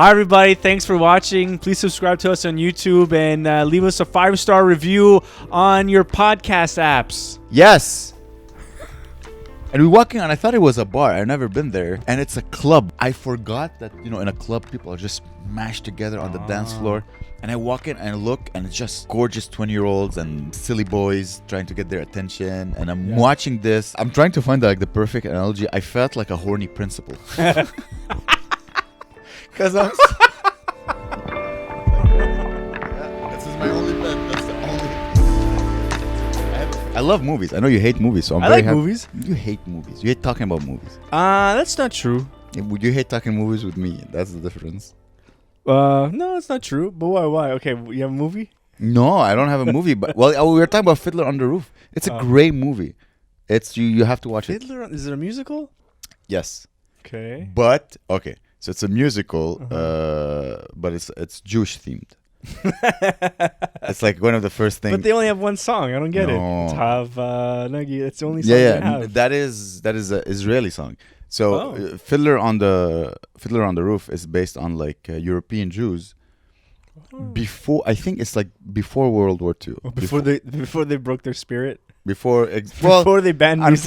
Hi, everybody. Thanks for watching. Please subscribe to us on YouTube and leave us a 5-star review on your podcast apps. Yes. And we walking on, I thought it was a bar. I've never been there. And it's a club. I forgot that, in a club, people are just mashed together on the dance floor. And I walk in and I look, and it's just gorgeous 20-year-olds and silly boys trying to get their attention. And I'm watching this. I'm trying to find the perfect analogy. I felt like a horny principal. Because I'm... This is my only bet. That's the only... I love movies. I know you hate movies, so I'm very happy. Movies. You hate movies. You hate talking about movies. That's not true. You hate talking movies with me. That's the difference. No, it's not true. But why? Okay, you have a movie? No, I don't have a movie. But we were talking about Fiddler on the Roof. It's a great movie. It's you have to watch it. Fiddler? Is it a musical? Yes. Okay. But okay, so it's a musical, but it's Jewish themed. It's like one of the first things. But they only have one song. I don't get it. It's Nagi. It's the only song they have. That is an Israeli song. So Fiddler on the Roof is based on like European Jews. Before, I think it's like before World War II. Before they broke their spirit. Before they banned music.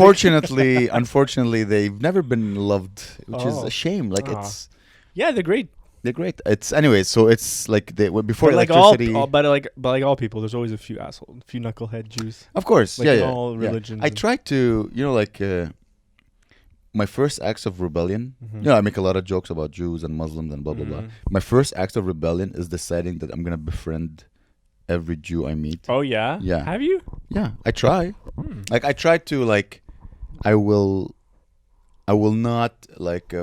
Unfortunately, they've never been loved, which is a shame. Like it's. Yeah, they're great. They're great. It's anyway. So it's like before but electricity. But like all people, there's always a few assholes, a few knucklehead Jews. Of course, like in all religions. I try to, my first acts of rebellion. I make a lot of jokes about Jews and Muslims and blah blah blah. My first act of rebellion is deciding that I'm gonna befriend every Jew I meet. Oh yeah. Yeah. Have you? Yeah, I try. Like I try to I will not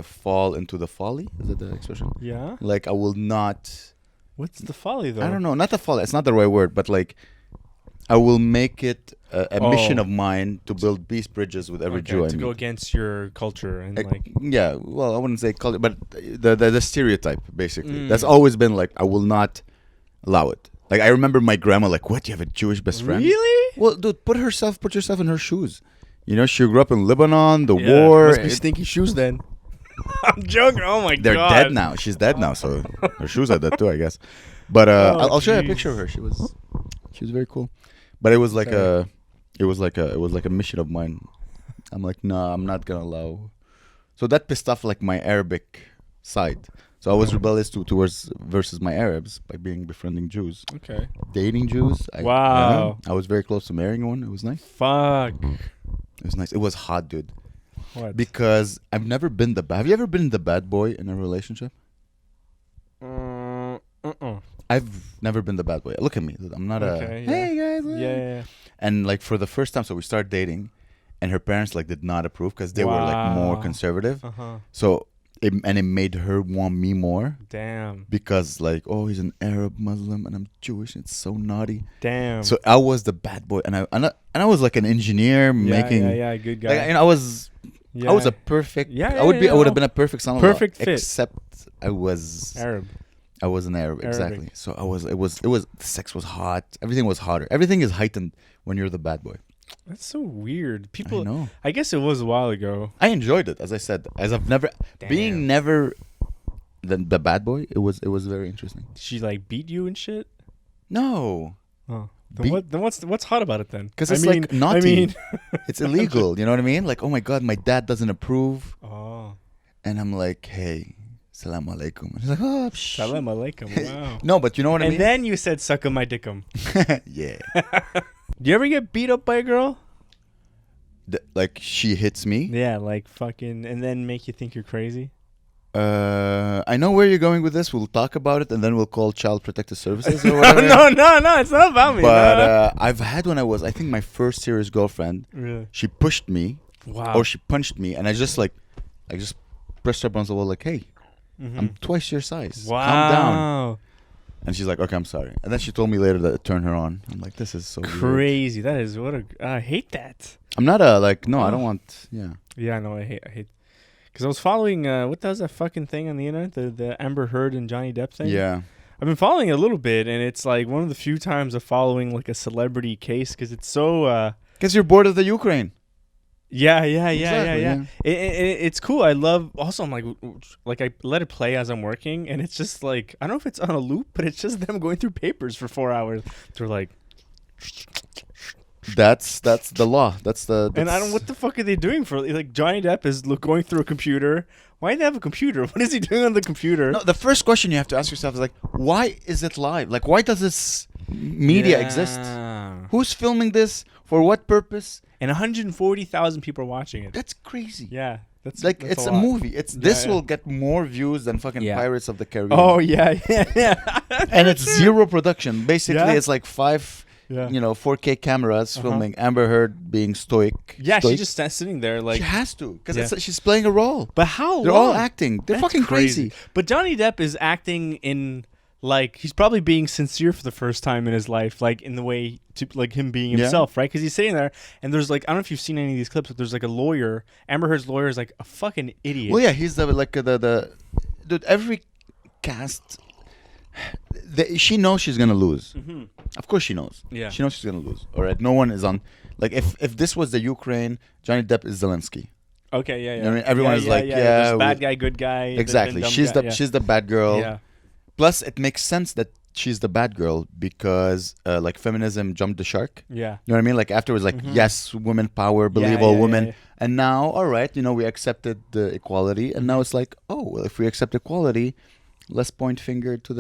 fall into the folly. Is that the expression? Yeah. Like I will not. What's the folly though? I don't know. Not the folly. It's not the right word. But like, I will make it a mission of mine to build peace bridges with every Jew I meet. To go against your culture and Yeah. Well, I wouldn't say culture, but the stereotype basically. That's always been like I will not allow it. Like I remember my grandma like, what? You have a Jewish best friend? Really? Well, dude, put yourself in her shoes. She grew up in Lebanon, the war. Must be stinky shoes then. I'm joking. Oh my god. They're dead now. She's dead now, so her shoes are dead too, I guess. But I'll show you a picture of her. She was very cool. But it was like a mission of mine. I'm like, nah, I'm not gonna allow. So that pissed off like my Arabic side. So I was rebellious versus my Arabs by befriending Jews. Okay. Dating Jews. Wow. I was very close to marrying one. It was nice. Fuck. It was nice. It was hot, dude. What? Because I've never been have you ever been the bad boy in a relationship? I've never been the bad boy. Look at me. I'm not hey guys. Yeah. And like for the first time, so we started dating, and her parents did not approve because they were more conservative. So it made her want me more. Damn. Because he's an Arab Muslim and I'm Jewish. And it's so naughty. Damn. So I was the bad boy, and I was like an engineer making. Yeah, good guy. I was a perfect. I would have been a perfect son-in-law. Perfect fit. Except I was Arab. I was an Arab, exactly. So it was the sex was hot. Everything was hotter. Everything is heightened when you're the bad boy. That's so weird. People. I know. I guess it was a while ago. I enjoyed it, as I said. As I've never being the bad boy. It was very interesting. Did she beat you and shit? No. Oh. Then what's hot about it then? Because it's naughty. It's illegal. You know what I mean? Like, oh my god, my dad doesn't approve. Oh. And I'm like, hey. Salam alaikum. And he's like, oh, Salam alaikum. Wow. No, but you know what I mean? And then you said, suck on my dickum. Yeah. Do you ever get beat up by a girl? She hits me? Yeah, fucking, and then make you think you're crazy? I know where you're going with this. We'll talk about it, and then we'll call Child Protective Services or whatever. No, it's not about me. But I've had when I was, I think, my first serious girlfriend. Really? She pushed me. Wow. Or she punched me, and I just pressed her up on the wall like, hey. I'm twice your size. Wow. Calm down. And she's like, okay, I'm sorry. And then she told me later that it turned her on. I'm like, this is so crazy. Weird. That is I hate that. I'm not I don't want, yeah. Yeah, no, I hate. Because I was following, what was that fucking thing on the internet? The Amber Heard and Johnny Depp thing? Yeah. I've been following it a little bit, and it's one of the few times of following a celebrity case because it's so... Because you're bored of the Ukraine. Yeah. Exactly, yeah. It's cool. I love. Also, I'm like I let it play as I'm working, and it's just like I don't know if it's on a loop, but it's just them going through papers for 4 hours. They're like, That's the law. and I don't. What the fuck are they doing for? Like Johnny Depp is going through a computer. Why do they have a computer? What is he doing on the computer? No, the first question you have to ask yourself is like, why is it live? Like, why does this media exist? Who's filming this? For what purpose? And 140,000 people are watching it. That's crazy. Yeah, that's Like, that's it's a lot. movie. This yeah. will get more views than fucking Yeah. Pirates of the Caribbean. Oh yeah. And it's zero production. Basically, Yeah. it's like 5, Yeah. 4K cameras filming Amber Heard being stoic. Yeah, stoic. she's just sitting there like. She has to, because Yeah. she's playing a role. But how? They're all long? acting. They're That's fucking crazy. But Johnny Depp is acting in like he's probably being sincere for the first time in his life, like in the way to like him being himself, right? Because he's sitting there and there's like I don't know if you've seen any of these clips, but there's like a lawyer. Amber Heard's lawyer is like a fucking idiot. Well, yeah, he's the dude. Every cast, she knows she's gonna lose. Mm-hmm. Of course, she knows. Yeah. She knows she's gonna lose. All right, no one is on. Like if this was the Ukraine, Johnny Depp is Zelensky. Okay, yeah. You know what I mean? Everyone is like, there's bad guy, good guy. Exactly. dumb She's guy, she's the bad girl. Yeah. Plus, it makes sense that she's the bad girl because like feminism jumped the shark. Yeah. You know what I mean? Like afterwards, like yes, women power, believe all women. Yeah. And now, all right, we accepted the equality, and now it's like, oh, well, if we accept equality, let's point finger to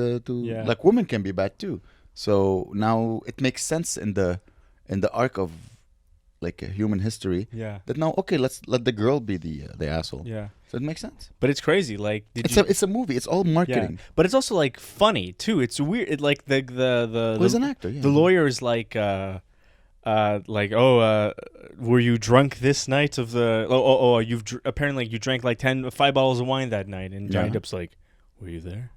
like women can be bad too. So now it makes sense in the arc of like human history. Yeah. That now, okay, let's let the girl be the asshole. Yeah. So it makes sense. But it's crazy. Like It's a movie. It's all marketing. Yeah. But it's also like funny too. It's weird. It, like the He's an actor. Yeah. the lawyer is like were you drunk this night of the apparently you drank like 5 bottles of wine that night, and Johnny Depp's like, were you there?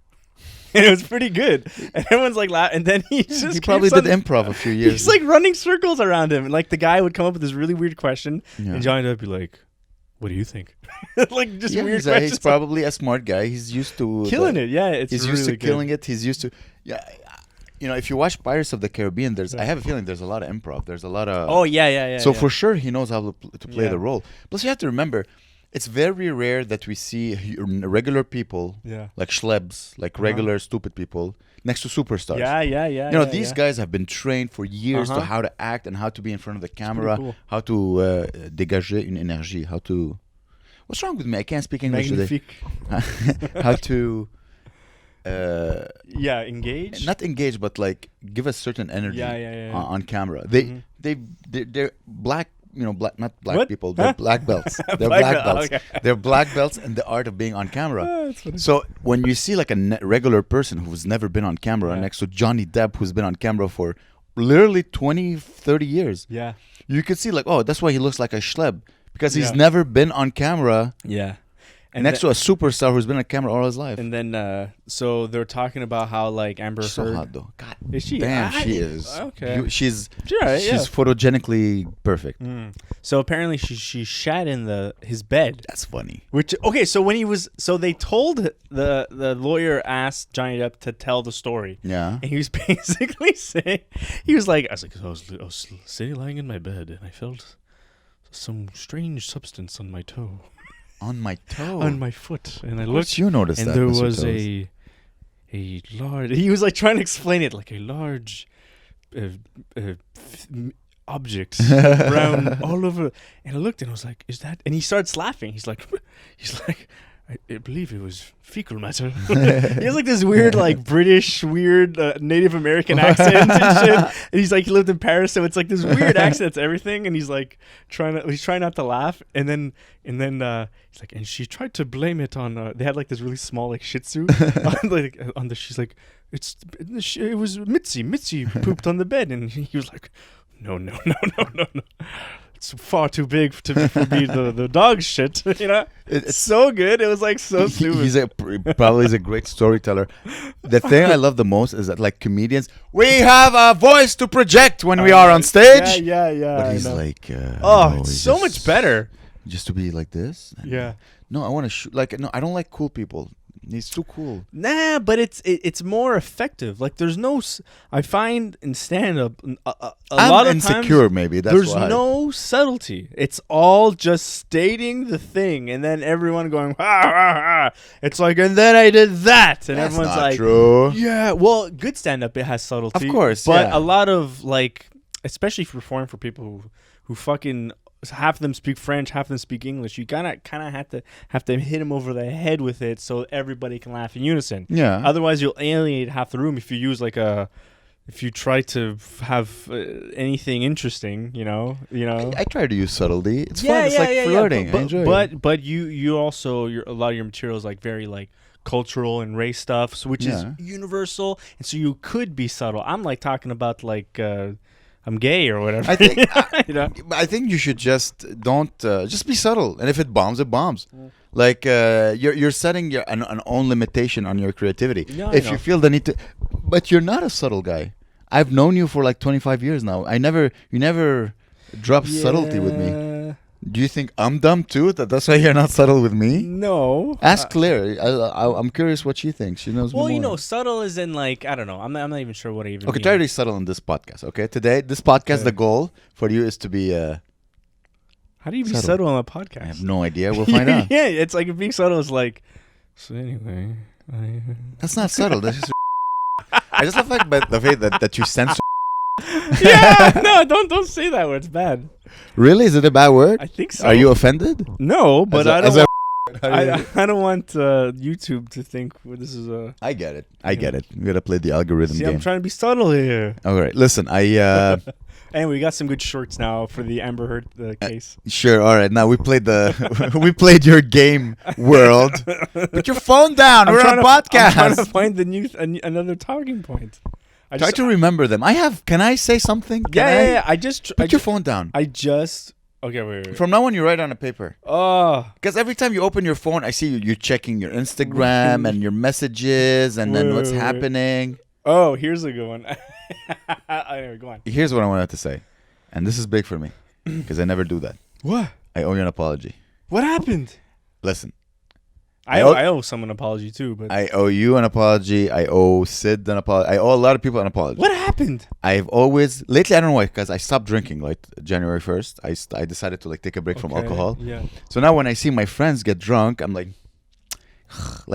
And it was pretty good, and everyone's like laughing, and then he probably did improv a few years. He's like running circles around him, and like the guy would come up with this really weird question, and Johnny Depp would be like, what do you think? Like just weird questions. He's probably a smart guy. He's used to killing it. Yeah, he's used to killing it. He's used to if you watch Pirates of the Caribbean, I have a feeling there's a lot of improv. There's a lot of So for sure he knows how to play the role. Plus you have to remember, it's very rare that we see regular people like schlebs, like regular stupid people next to superstars. Yeah. These guys have been trained for years to how to act and how to be in front of the camera, how to dégager une énergie, how to... What's wrong with me? I can't speak English today. How to... engage. Not engage, but like give a certain energy on camera. They're black, not black people. They're black belts. They're black belts. Okay. They're black belts in the art of being on camera. So when you see like a regular person who's never been on camera next to Johnny Depp, who's been on camera for literally 20, 30 years, you could see like, oh, that's why he looks like a schleb, because he's never been on camera. Yeah. And next to a superstar who's been on camera all his life. And then, so they're talking about how like Amber Heard. So hot though. God is she? Damn, she is. Okay. She's right, photogenically perfect. So apparently she shat in his bed. That's funny. Which so when they told the lawyer asked Johnny Depp to tell the story. Yeah. And he was basically saying, I was sitting lying in my bed and I felt some strange substance on my toe. On my toe, on my foot, and I looked. You noticed and that, there Mr. was Toes. a large. He was like trying to explain it, like a large object around all over. And I looked, and I was like, "Is that?" And he starts laughing. He's like, I believe it was fecal matter. He has like this weird, like British, weird Native American accent and shit. And he's like, he lived in Paris, so it's like this weird accent to everything. And he's like trying not to laugh. And then he's like, and she tried to blame it on. They had like this really small like Shih Tzu. She's like, it was Mitzi. Mitzi pooped on the bed, and he was like, no. It's far too big for me the dog shit. It's so good. It was like so stupid. He's probably a great storyteller. The thing I love the most is that like comedians, we have a voice to project when we are on stage. Yeah. But he's like, it's so much better. Just to be like this. Yeah. No, I want to shoot. Like, no, I don't like cool people. He's too cool. Nah, but it's more effective. Like there's no, I find in stand up a lot of insecure. times Maybe that's there's why. no subtlety. It's all just stating the thing, and then everyone going ha ha ha. It's like, and then I did that, and That's everyone's not like, true. yeah. Well, good stand up it has subtlety, Of course, but yeah. a lot of like, especially if you're performing for people who fucking. Half of them speak French, half of them speak English. You kind of have to hit them over the head with it so everybody can laugh in unison. Yeah. Otherwise, you'll alienate half the room if you use if you try to have anything interesting. You know. I try to use subtlety. It's fun. It's like flirting. I enjoy it. But you also a lot of your material is like very like cultural and race stuff, so which is universal, and so you could be subtle. I'm like talking about like. I'm gay or whatever. I think you know? I think you should just don't just be subtle, and if it bombs, it bombs. Like you're setting an own limitation on your creativity. Yeah, if you feel the need to, but you're not a subtle guy. I've known you for like 25 years now. You never drop subtlety with me. Do you think I'm dumb too? That's why you're not subtle with me? No. Ask Claire. I'm curious what she thinks. She knows more. Well, subtle is in like, I don't know. I'm not even sure what I even Okay, mean. try to be subtle in this podcast. Okay, today this podcast, the goal for you is to be. How do you be subtle on a podcast? I have no idea. We'll find out. Yeah, it's like being subtle is like. So anyway, that's not subtle. That's just. I just love like the way that you censor. Yeah, no, don't say that word. It's bad. Really? Is it a bad word? I think so. Are you offended? No, but I don't. I don't want YouTube to think this is a. I get it. I get it. We gotta play the algorithm game. I'm trying to be subtle here. All right. Listen, Anyway, we got some good shorts now for the Amber Heard case. Sure. All right. Now we played we played your game world. Put your phone down. We're on a podcast. I'm trying to find another talking point. Try to remember them. Can I say something? Yeah. Put your phone down. Okay, wait. From now on, you write on a paper. Oh. Because every time you open your phone, I see you're checking your Instagram and your messages and then what's happening. Oh, here's a good one. Anyway, go on. Here's what I wanted to say. And this is big for me because I never do that. What? I owe you an apology. What happened? Listen. I owe someone an apology too, but I owe you an apology. I owe Sid an apology. I owe a lot of people an apology. What happened? I've always lately I don't know why, because I stopped drinking like January 1st. I decided to like take a break from alcohol. Yeah. So now when I see my friends get drunk, I'm like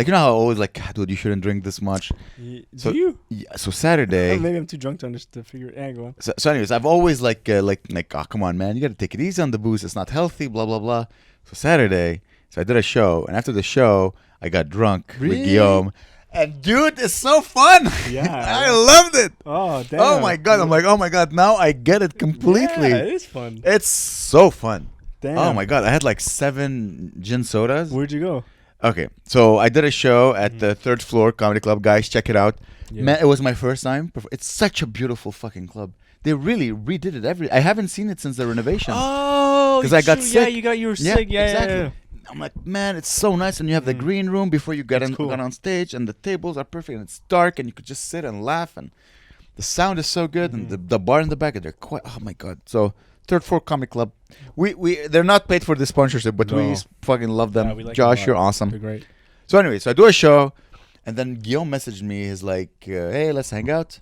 you know how I always like, dude, you shouldn't drink this much. Do you? Yeah, so Saturday. Maybe I'm too drunk to figure it. Yeah, go on. So anyways, I've always like oh come on man, you got to take it easy on the booze. It's not healthy. Blah blah blah. So Saturday, I did a show, and after the show, I got drunk with Guillaume. And dude, it's so fun. Yeah. I loved it. Oh, damn. Oh my God. I'm like, oh my God. Now I get it completely. Yeah, it is fun. It's so fun. Damn. Oh my God. I had like 7 gin sodas. Where'd you go? Okay. So I did a show at the 3rd floor comedy club. Guys, check it out. Yeah. Man, it was my first time. It's such a beautiful fucking club. They really redid it. I haven't seen it since the renovation. Oh, because I got sick. Yeah, you were sick. Yeah, exactly. Yeah. I'm like, man, it's so nice, and you have the green room before you got on stage, and the tables are perfect, and it's dark, and you could just sit and laugh, and the sound is so good, and the bar in the back, and they're quite. Oh my God! So 3rd floor comedy club, they're not paid for the sponsorship, but we fucking love them. We like Josh, you're awesome. They're great. So anyway, I do a show, and then Guillaume messaged me. He's like, hey, let's hang out.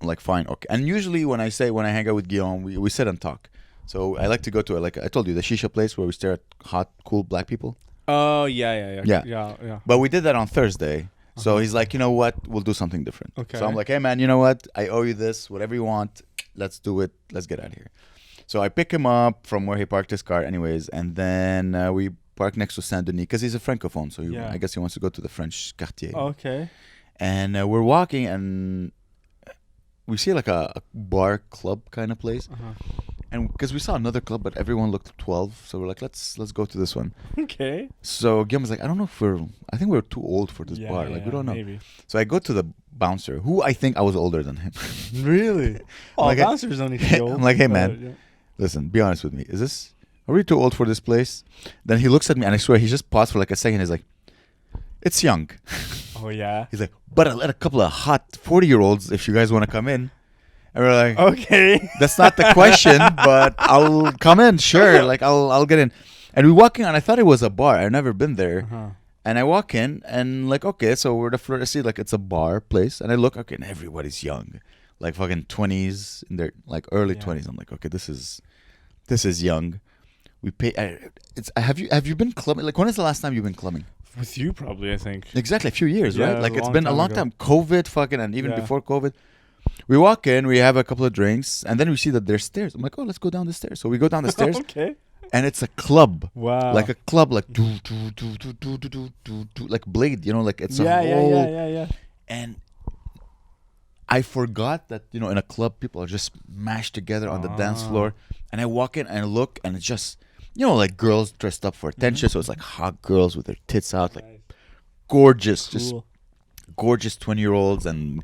I'm like, fine, okay. And usually when I hang out with Guillaume, we sit and talk. So I like to go to like I told you, the shisha place where we stare at hot, cool black people. Oh yeah. But we did that on Thursday. So he's like, you know what? We'll do something different. Okay. So I'm like, hey man, you know what? I owe you this. Whatever you want, let's do it. Let's get out of here. So I pick him up from where he parked his car, anyways, and then we park next to Saint Denis because he's a francophone. So I guess he wants to go to the French quartier. Okay. And we're walking, and we see like a bar club kind of place. And because we saw another club, but everyone looked 12, so we're like, let's go to this one. Okay. So Guillaume was like, I don't know if I think we're too old for this bar. Like, we don't know. Maybe. So I go to the bouncer, who I think I was older than him. Really? Oh, like, bouncers only feel old. I'm like, hey man, listen, be honest with me. Are we too old for this place? Then he looks at me, and I swear he just paused for like a second. He's like, it's young. Oh yeah. He's like, but I'll let a couple of hot 40-year-olds if you guys want to come in. And we're like, okay, that's not the question, but I'll come in, sure. Like I'll get in. And we walk in, and I thought it was a bar. I've never been there. And I walk in and like, okay, so we're the floor. I see like it's a bar place, and I look, okay, and everybody's young, like fucking 20s, in their like early 20s. I'm like, okay, this is young. We pay. Have you been clubbing? Like, when is the last time you've been clubbing? With you, probably, I think. Exactly, a few years, Yeah, right? Like, a it's long been a time long ago. time. COVID, fucking, and even Yeah. before COVID. We walk in, we have a couple of drinks, and then we see that there's stairs. I'm like, oh, let's go down the stairs. So we go down the stairs, Okay. and it's a club. Wow. Like a club, like like Blade, you know, like it's a whole. Yeah. And I forgot that, you know, in a club, people are just mashed together on the dance floor. And I walk in and I look, and it's just, you know, like girls dressed up for attention. So it's like hot girls with their tits out, like gorgeous, just Cool. gorgeous 20-year-olds and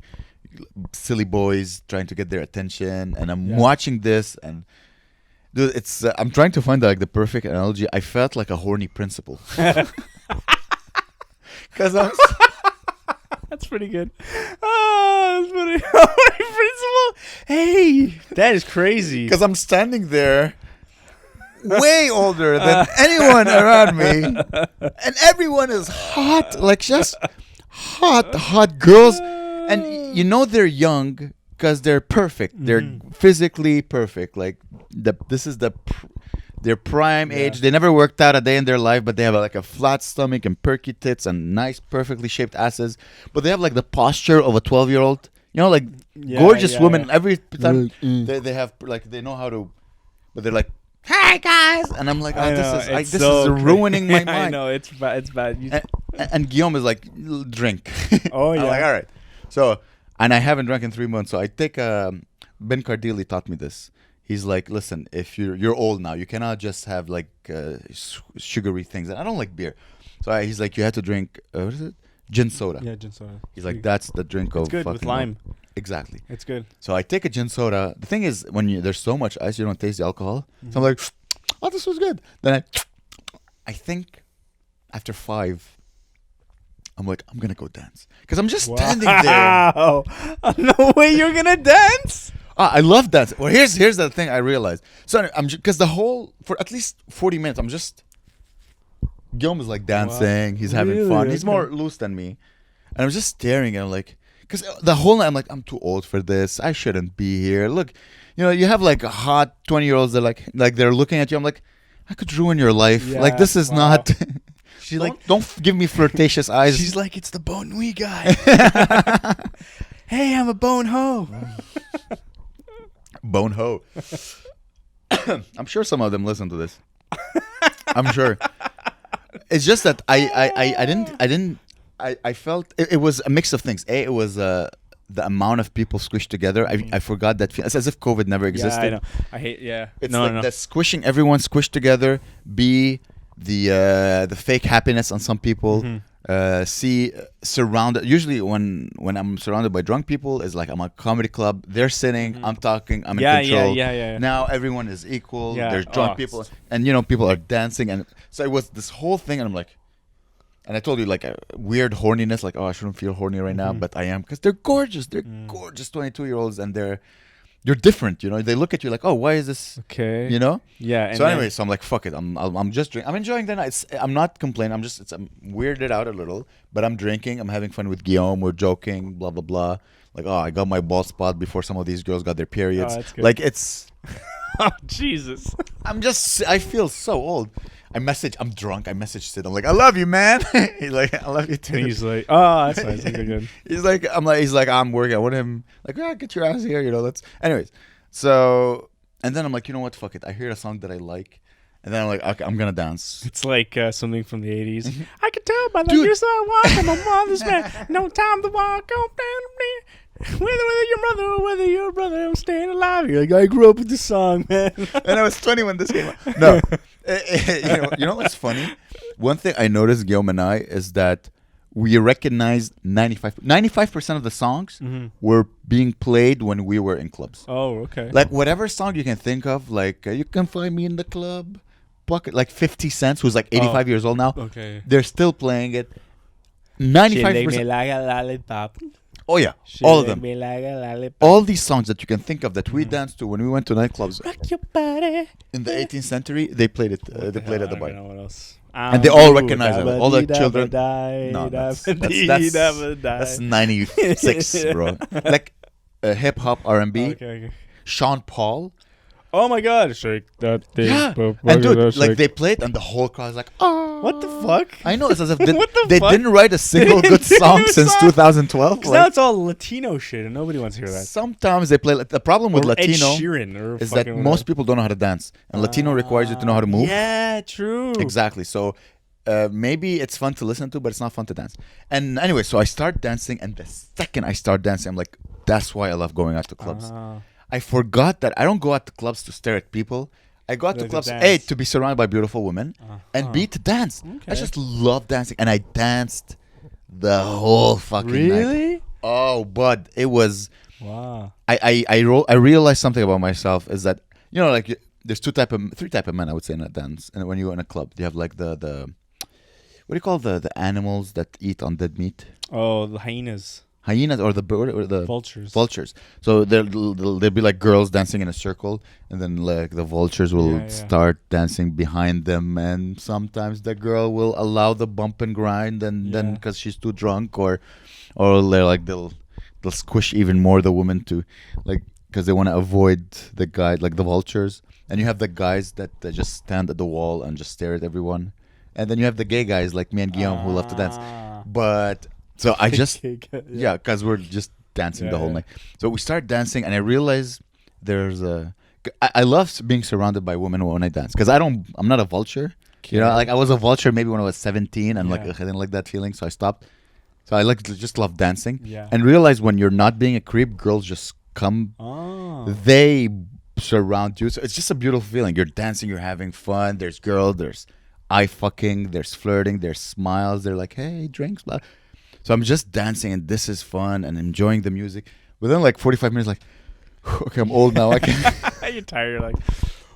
silly boys trying to get their attention. And I'm Yeah. watching this, and dude, it's I'm trying to find like the perfect analogy. I felt like a horny principal. Because I was, That's pretty good. Oh, that's funny. Principal. Hey, that is crazy. because I'm standing there way older than anyone around me, and everyone is hot, like just hot girls, and you know they're young because they're perfect. They're physically perfect. Like this is their prime age. They never worked out a day in their life, but they have like a flat stomach and perky tits and nice, perfectly shaped asses. But they have like the posture of a 12-year-old. You know, like gorgeous women. Every time they have like they know how to, but they're like, "Hi guys," and I'm like, oh, this is ruining my mind. I know it's bad. It's bad. And Guillaume is like, drink. Oh yeah. I'm like, all right. So, and I haven't drank in 3 months. So I take Ben Cardilli taught me this. He's like, listen, if you're old now, you cannot just have like sugary things. And I don't like beer. So he's like, you have to drink, what is it? Gin soda. Yeah, gin soda. He's like, that's the drink of It's good with fucking lime. Exactly. It's good. So I take a gin soda. The thing is, when there's so much ice, you don't taste the alcohol. So I'm like, oh, this was good. Then I think after 5, I'm like, I'm gonna go dance because I'm just standing there. Wow. No way you're gonna dance. I love that. Well, here's the thing I realized. So I'm because for at least 40 minutes, I'm just. Guillaume is like dancing. He's having Really? fun. He's Okay. more loose than me, and I'm just staring. And I'm like, because the whole night I'm like, I'm too old for this. I shouldn't be here. Look, you know, you have like hot 20-year-olds that like they're looking at you. I'm like, I could ruin your life. Yeah, Like this is wow. not. She's like, don't give me flirtatious eyes. she's like, it's the Bonne Nuit guy. Hey, I'm a bone hoe. Bone hoe. I'm sure some of them listen to this. I'm sure. It's just that I felt it was a mix of things. It was the amount of people squished together. I forgot that. It's as if COVID never existed. Yeah, I know. I hate. Yeah. It's no, like no. that squishing everyone squished together. B, the fake happiness on some people. C, surrounded. Usually when I'm surrounded by drunk people, it's like I'm at a comedy club. They're sitting. I'm talking. I'm in control. Yeah. Now everyone is equal. Yeah. There's drunk people, and you know people are dancing, and so it was this whole thing. And I'm like, and I told you like a weird horniness, like, oh, I shouldn't feel horny right now, but I am because they're gorgeous. They're gorgeous 22-year-olds, and they're different. You know, they look at you like, oh, why is this? Okay. You know. Yeah. So anyway, so I'm like, fuck it. I'm just drinking. I'm enjoying the night. I'm not complaining. I'm weirded out a little, but I'm drinking. I'm having fun with Guillaume. We're joking. Blah blah blah. Like, oh, I got my bald spot before some of these girls got their periods. that's good. Like it's. Oh Jesus. I feel so old. I'm drunk. I message Sid. I'm like, I love you, man. He's like, I love you too. And he's like, oh, that's nice. Okay, good. He's like, I'm working. I want him. Like, yeah, get your ass here. You know, anyways. So, and then I'm like, you know what? Fuck it. I hear a song that I like. And then I'm like, okay, I'm going to dance. It's like something from the 80s. I can tell by the years I walk. I'm a mother's man. No time to walk on. Whether you're mother or whether you're a brother, I'm staying alive. You're like, I grew up with this song, man. And I was 20 when this came out. No. You know what's funny? One thing I noticed, Guillaume and I, is that we recognized 95% of the songs were being played when we were in clubs. Oh, okay. Like whatever song you can think of, like you can find me in the club. Like 50 Cent, who's like 85 years old now. Okay. They're still playing it. She lick me 95%. like a lollipop. Oh yeah, She all of lick them. me like a lollipop. All these songs that you can think of that we danced to when we went to nightclubs Rock your body. in the 18th century, they played it. They played at the I bar. don't know what else. And they all recognize it. All the children. No, that's 96, bro. Like hip hop R&B. Okay. Sean Paul. Oh my God! Shake that thing. Yeah. And dude, like they play it, and the whole crowd's like, "Oh, what the fuck?" I know it's as if What the they fuck? didn't write a single good song since 2012. Now it's all Latino shit, and nobody wants to hear that. Sometimes they play. The problem with Or Ed Latino Sheeran or is that most people don't know how to dance, and Latino requires you to know how to move. Yeah, true. Exactly. So maybe it's fun to listen to, but it's not fun to dance. And anyway, so I start dancing, and the second I start dancing, I'm like, that's why I love going out to clubs. I forgot that I don't go out to clubs to stare at people. I go out to clubs, A, to be surrounded by beautiful women, and B, to dance. Okay. I just love dancing, and I danced the whole fucking night. Really? Oh, bud, it was. Wow. I realized something about myself is that, you know, like there's three type of men I would say in a dance, and when you go in a club, you have like the what do you call the animals that eat on dead meat? Oh, the hyenas. Hyenas or the bird or the Vultures. So there'll be like girls dancing in a circle, and then like the vultures will start dancing behind them, and sometimes the girl will allow the bump and grind, and then because she's too drunk, or they're like they'll squish even more the woman to like because they want to avoid the guy like the vultures, and you have the guys that just stand at the wall and just stare at everyone, and then you have the gay guys like me and Guillaume who love to dance, but. So I just, because we're just dancing the whole night. So we start dancing, and I realize I love being surrounded by women when I dance, because I'm not a vulture. You know, like I was a vulture maybe when I was 17, and like I didn't like that feeling, so I stopped. So I just love dancing, and realize when you're not being a creep, girls just come. They surround you, so it's just a beautiful feeling. You're dancing, you're having fun. There's girls, there's eye fucking, there's flirting, there's smiles. They're like, hey, drinks, blah. So I'm just dancing, and this is fun, and enjoying the music. But then like 45 minutes, like, okay, I'm old now. I can't. You're tired. You're like,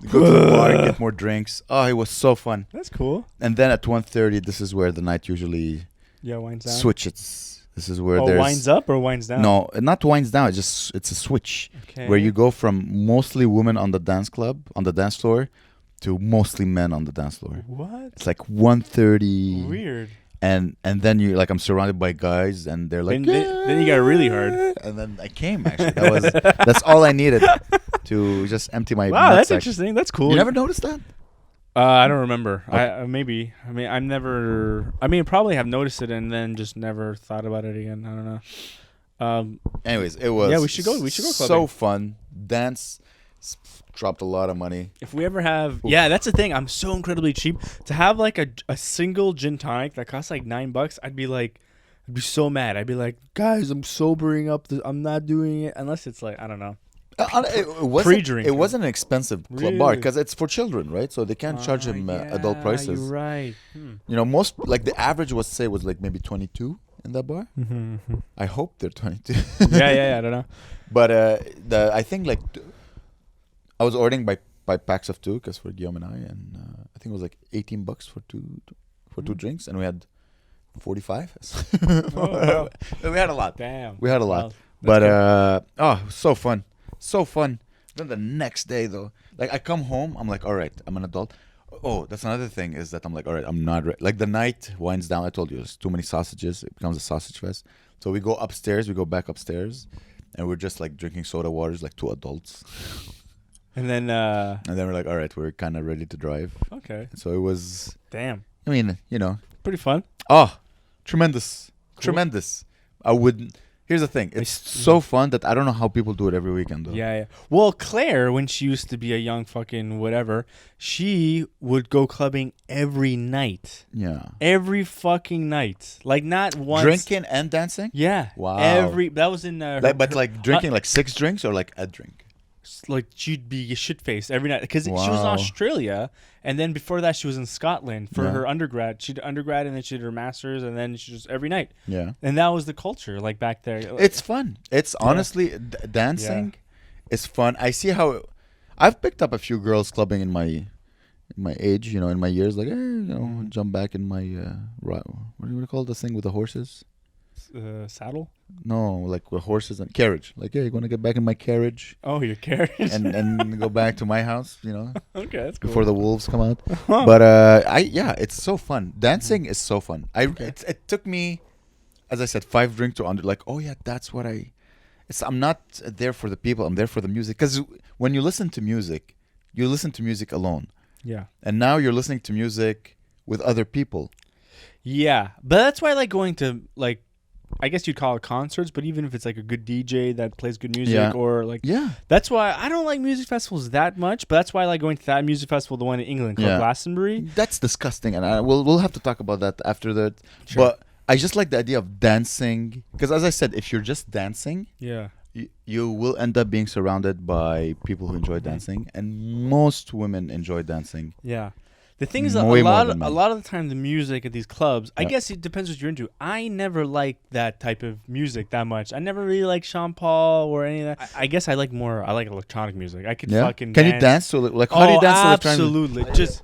go to the bar and get more drinks. Oh, it was so fun. That's cool. And then at 1:30, this is where the night usually winds down. Switches. This is where there's winds up or winds down? No, not winds down. It's a switch where you go from mostly women on the dance floor to mostly men on the dance floor. What? It's like 1:30. Weird. And then you like I'm surrounded by guys, and they're like then you got really hard, and then I came actually. That's all I needed to just empty my. Wow, that's interesting. That's cool. You never noticed that? I don't remember. Okay. Maybe. I mean, I've never. I mean, probably have noticed it and then just never thought about it again. I don't know. Anyways, it was. Yeah, we should go. We should go clubbing. So fun. Dance. Dropped a lot of money. If we ever have, that's the thing. I'm so incredibly cheap to have like a single gin tonic that costs like $9. I'd be so mad. I'd be like, guys, I'm sobering up. I'm not doing it unless it's like I don't know. It wasn't an expensive club bar because it's for children, right? So they can't charge them adult prices. You're right. You know, most like the average was like maybe 22 in that bar. I hope they're 22. yeah. I don't know. But I think like. I was ordering by packs of two because for Guillaume and I think it was like $18 for two drinks, and we had 45. Wow. We had a lot. Damn. We had a lot. But so fun. Then the next day though, like I come home, I'm like, all right, I'm an adult. Oh, that's another thing is that I'm like, all right, I'm not like the night winds down. I told you there's too many sausages. It becomes a sausage fest. So we go back upstairs, and we're just like drinking soda waters like two adults. And then we're like, all right, we're kind of ready to drive. Okay. So it was. Damn. I mean, you know. Pretty fun. Oh, tremendous. Cool. Tremendous. I wouldn't. Here's the thing. It's so fun that I don't know how people do it every weekend, though. Yeah. Well, Claire, when she used to be a young fucking whatever, she would go clubbing every night. Yeah. Every fucking night. Like, not once. Drinking and dancing? Yeah. Wow. That was in... like drinking like 6 drinks or like a drink? Like she'd be shit-faced every night because she was in Australia, and then before that she was in Scotland for her undergrad. She did undergrad, and then she did her master's, and then she just every night. Yeah, and that was the culture like back there. It's fun. It's honestly dancing is fun. I see how I've picked up a few girls clubbing in my age, you know, in my years. Like, jump back in my what do you call this thing with the horses? saddle? No, like with horses and carriage. Like, yeah, you're gonna get back in my carriage Oh, your carriage. and go back to my house. Okay, that's cool. Before the wolves come out. Huh. But it's so fun. Dancing is so fun. It took me, as I said, 5 drinks to under. Like, oh yeah, that's what I'm not there for the people. I'm there for the music. Because when you listen to music alone, Yeah. and now you're listening to music with other people. Yeah, but that's why I like going to, like, I guess you'd call it concerts, but even if it's like a good DJ that plays good music, Yeah. or like, Yeah. that's why I don't like music festivals that much, but that's why I like going to that music festival, the one in England called Yeah. Glastonbury. That's disgusting, and we'll have to talk about that after that. Sure. But I just like the idea of dancing, because as I said, if you're just dancing, Yeah. you will end up being surrounded by people who enjoy dancing, and most women enjoy dancing. Yeah. The thing is, a Way more lot than men. of the time, the music at these clubs, I guess it depends what you're into. I never liked that type of music that much. I never really liked Sean Paul or any of that. I guess I like electronic music. I could fucking Can dance. you dance to like how do you dance to electronic? Absolutely. Just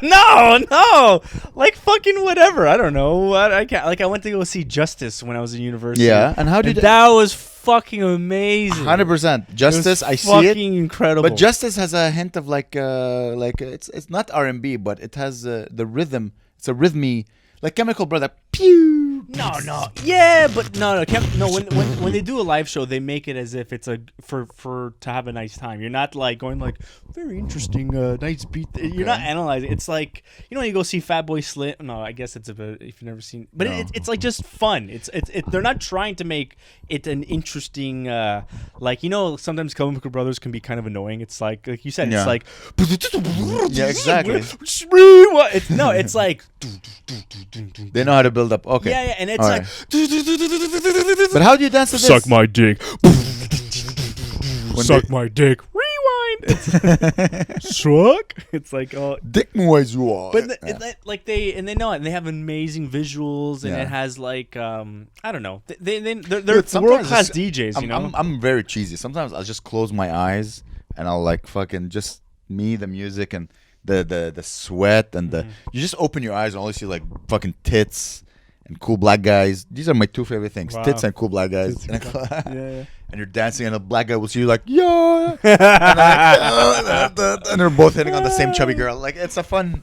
no, like fucking whatever. I don't know. I can't. Like, I went to go see Justice when I was in university. Yeah, and how did that was fucking amazing. 100% Justice? I see it. Fucking incredible. But Justice has a hint of like it's not R&B, but it has the rhythm. It's a rhythmy, like Chemical Brother. Pew. No. Yeah, but no. When they do a live show, they make it as if it's for to have a nice time. You're not like going like very interesting, nice beat. You're not analyzing. It's like, when you go see Fatboy Slim. No, I guess it's if you've never seen. But No. it's like just fun. It's they're not trying to make it an interesting. Like, sometimes Chemical Brothers can be kind of annoying. It's like you said. Yeah. It's like. Yeah, exactly. It's like. They know how to build up. Okay. Yeah, and it's All like. right. But how do you dance to this? Suck my dick. When Suck my dick. Rewind. It's suck. It's like, oh. Dick noise you are. But they know it, and they have amazing visuals, and Yeah. it has like I don't know. They're Dude, sometimes world class it's- DJs. I'm very cheesy. Sometimes I'll just close my eyes and I'll like fucking just the music and the sweat and you just open your eyes and all you see like fucking tits and cool black guys. These are my 2 favorite things: Wow. tits and cool black guys. Tits and cool- yeah. And you're dancing, and a black guy will see you like, yeah, and they're both hitting on the same chubby girl. Like, it's a fun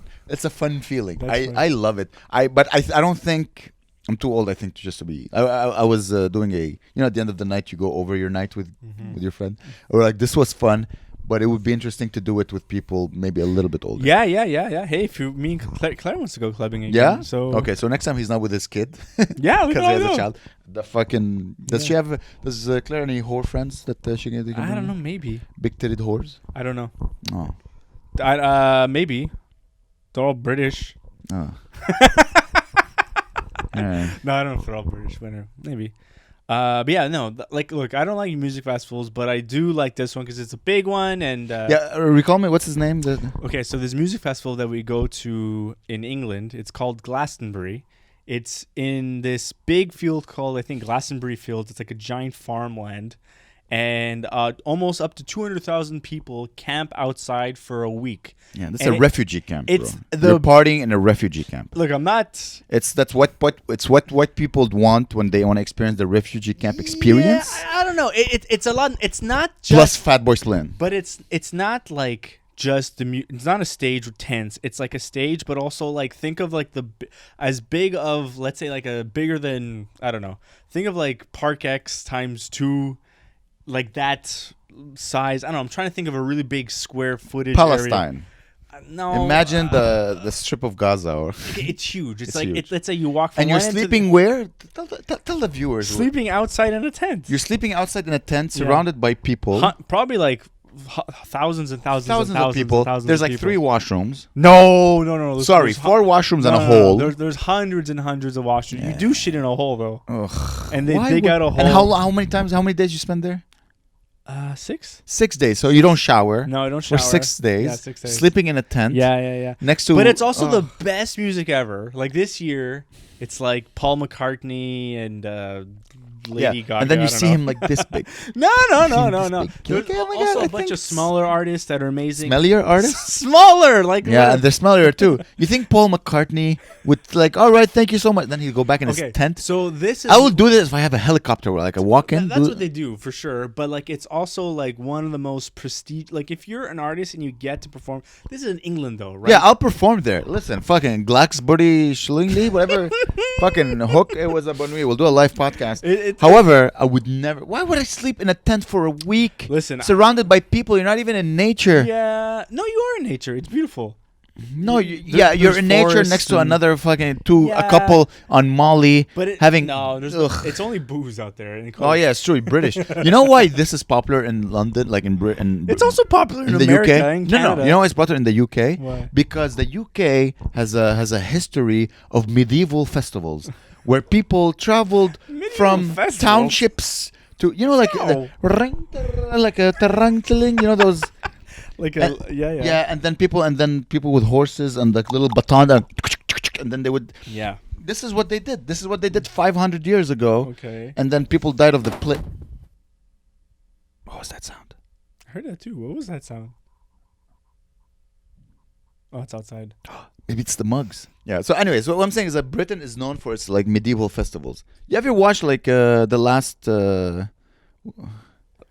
feeling. That's funny. I love it. But I don't think I'm too old. I think just to be. I was doing at the end of the night you go over your night with your friend, or like this was fun. But it would be interesting to do it with people maybe a little bit older. Yeah. Hey, me and Claire wants to go clubbing again. Yeah. So Okay. So next time he's not with his kid. Yeah, we Because can he has all a go. child. The fucking does Claire any whore friends that she can? I don't know. Maybe. Big titted whores. I don't know. Oh. Maybe. They're all British. Oh. Alright. No, I don't know if they're all British, but maybe. But yeah, no. Look, I don't like music festivals, but I do like this one because it's a big one. And Recall me. What's his name? okay, so this music festival that we go to in England, it's called Glastonbury. It's in this big field called, I think, Glastonbury Fields. It's like a giant farmland. And almost up to 200,000 people camp outside for a week. Yeah, this is And a refugee camp. it's bro. They're partying in a refugee camp. Look, I'm not. That's what people want when they want to experience the refugee camp experience. Yeah, I don't know. It's a lot. It's not just. Plus Fatboy Slim. But it's not like just it's not a stage with tents. It's like a stage, but also like think of like as big of, let's say, like a bigger than, I don't know. Think of like Park X times 2. Like that size. I don't know. I'm trying to think of a really big square footage Palestine. area. No. Imagine the strip of Gaza. Or It's huge. It's It's like huge. let's say you walk from and you're one end to sleeping where? Tell the viewers. sleeping outside in a tent. You're sleeping outside in a tent surrounded by people. Probably like thousands and thousands Thousands of people. And thousands There's of like people. 3 washrooms. No. Sorry, 4 washrooms and a hole. There's hundreds and hundreds of washrooms. Yeah. You do shit in a hole though. Ugh. And they Why dig would- out a hole. And how many days you spend there? 6? 6 days. So you don't shower. No, I don't shower. For 6 days. Yeah, 6 days. Sleeping in a tent. Yeah. Next to. But it's also the best music ever. Like this year, it's like Paul McCartney and Lady Gaga. And then I you don't see know. him like this big. No. This big There's cake. Oh my also God, I a bunch think of smaller artists that are amazing. Smellier artists? Smaller, like Yeah, and they're smellier too. You think Paul McCartney would like, all right, thank you so much. Then he'd go back in his tent. So this is. I will do this if I have a helicopter where like I walk in. That's what they do for sure. But like, it's also like one of the most prestige. Like, if you're an artist and you get to perform, this is in England though, right? Yeah, I'll perform there. Listen, fucking Glaxbury Schillingly, whatever. Fucking hook. It was a Bonne Nuit. We'll do a live podcast. However, I would never. Why would I sleep in a tent for a week? Listen, surrounded by people. You're not even in nature. Yeah. No, you are in nature. It's beautiful. No, you're in nature next to another fucking a couple on Molly having. No, it's only booze out there. Oh yeah, it's true. British. You know why this is popular in London, like in Britain? It's also popular in the America, UK. in Canada. No. You know why it's popular in the UK? Why? Because the UK has a history of medieval festivals where people traveled from festivals? townships to like like a tarantling. You know those. Like yeah, and then people with horses and like little baton, and then they would. Yeah. This is what they did. This is what they did 500 years ago. Okay. And then people died of the plague. What was that sound? I heard that too. What was that sound? Oh, it's outside. Maybe it's the mugs. Yeah. So, anyways, what I'm saying is that Britain is known for its like medieval festivals. You ever watched like the last?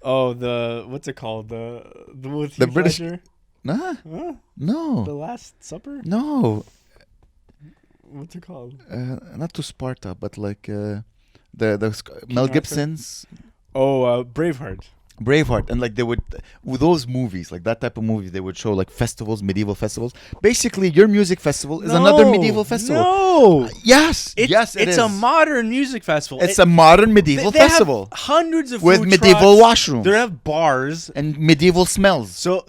Oh, what's it called? The British. Ledger? Nah. Huh? No. The Last Supper? No. What's it called? Not to Sparta, but like the Mel Arthur? Gibson's. Oh, Braveheart. Braveheart, and like they would with those movies, like that type of movies, they would show like festivals, medieval festivals. Basically, your music festival is another medieval festival. No, yes, it it's is. a modern music festival. It's a modern medieval they festival have hundreds of with food medieval trucks. washrooms. They have bars and medieval smells. So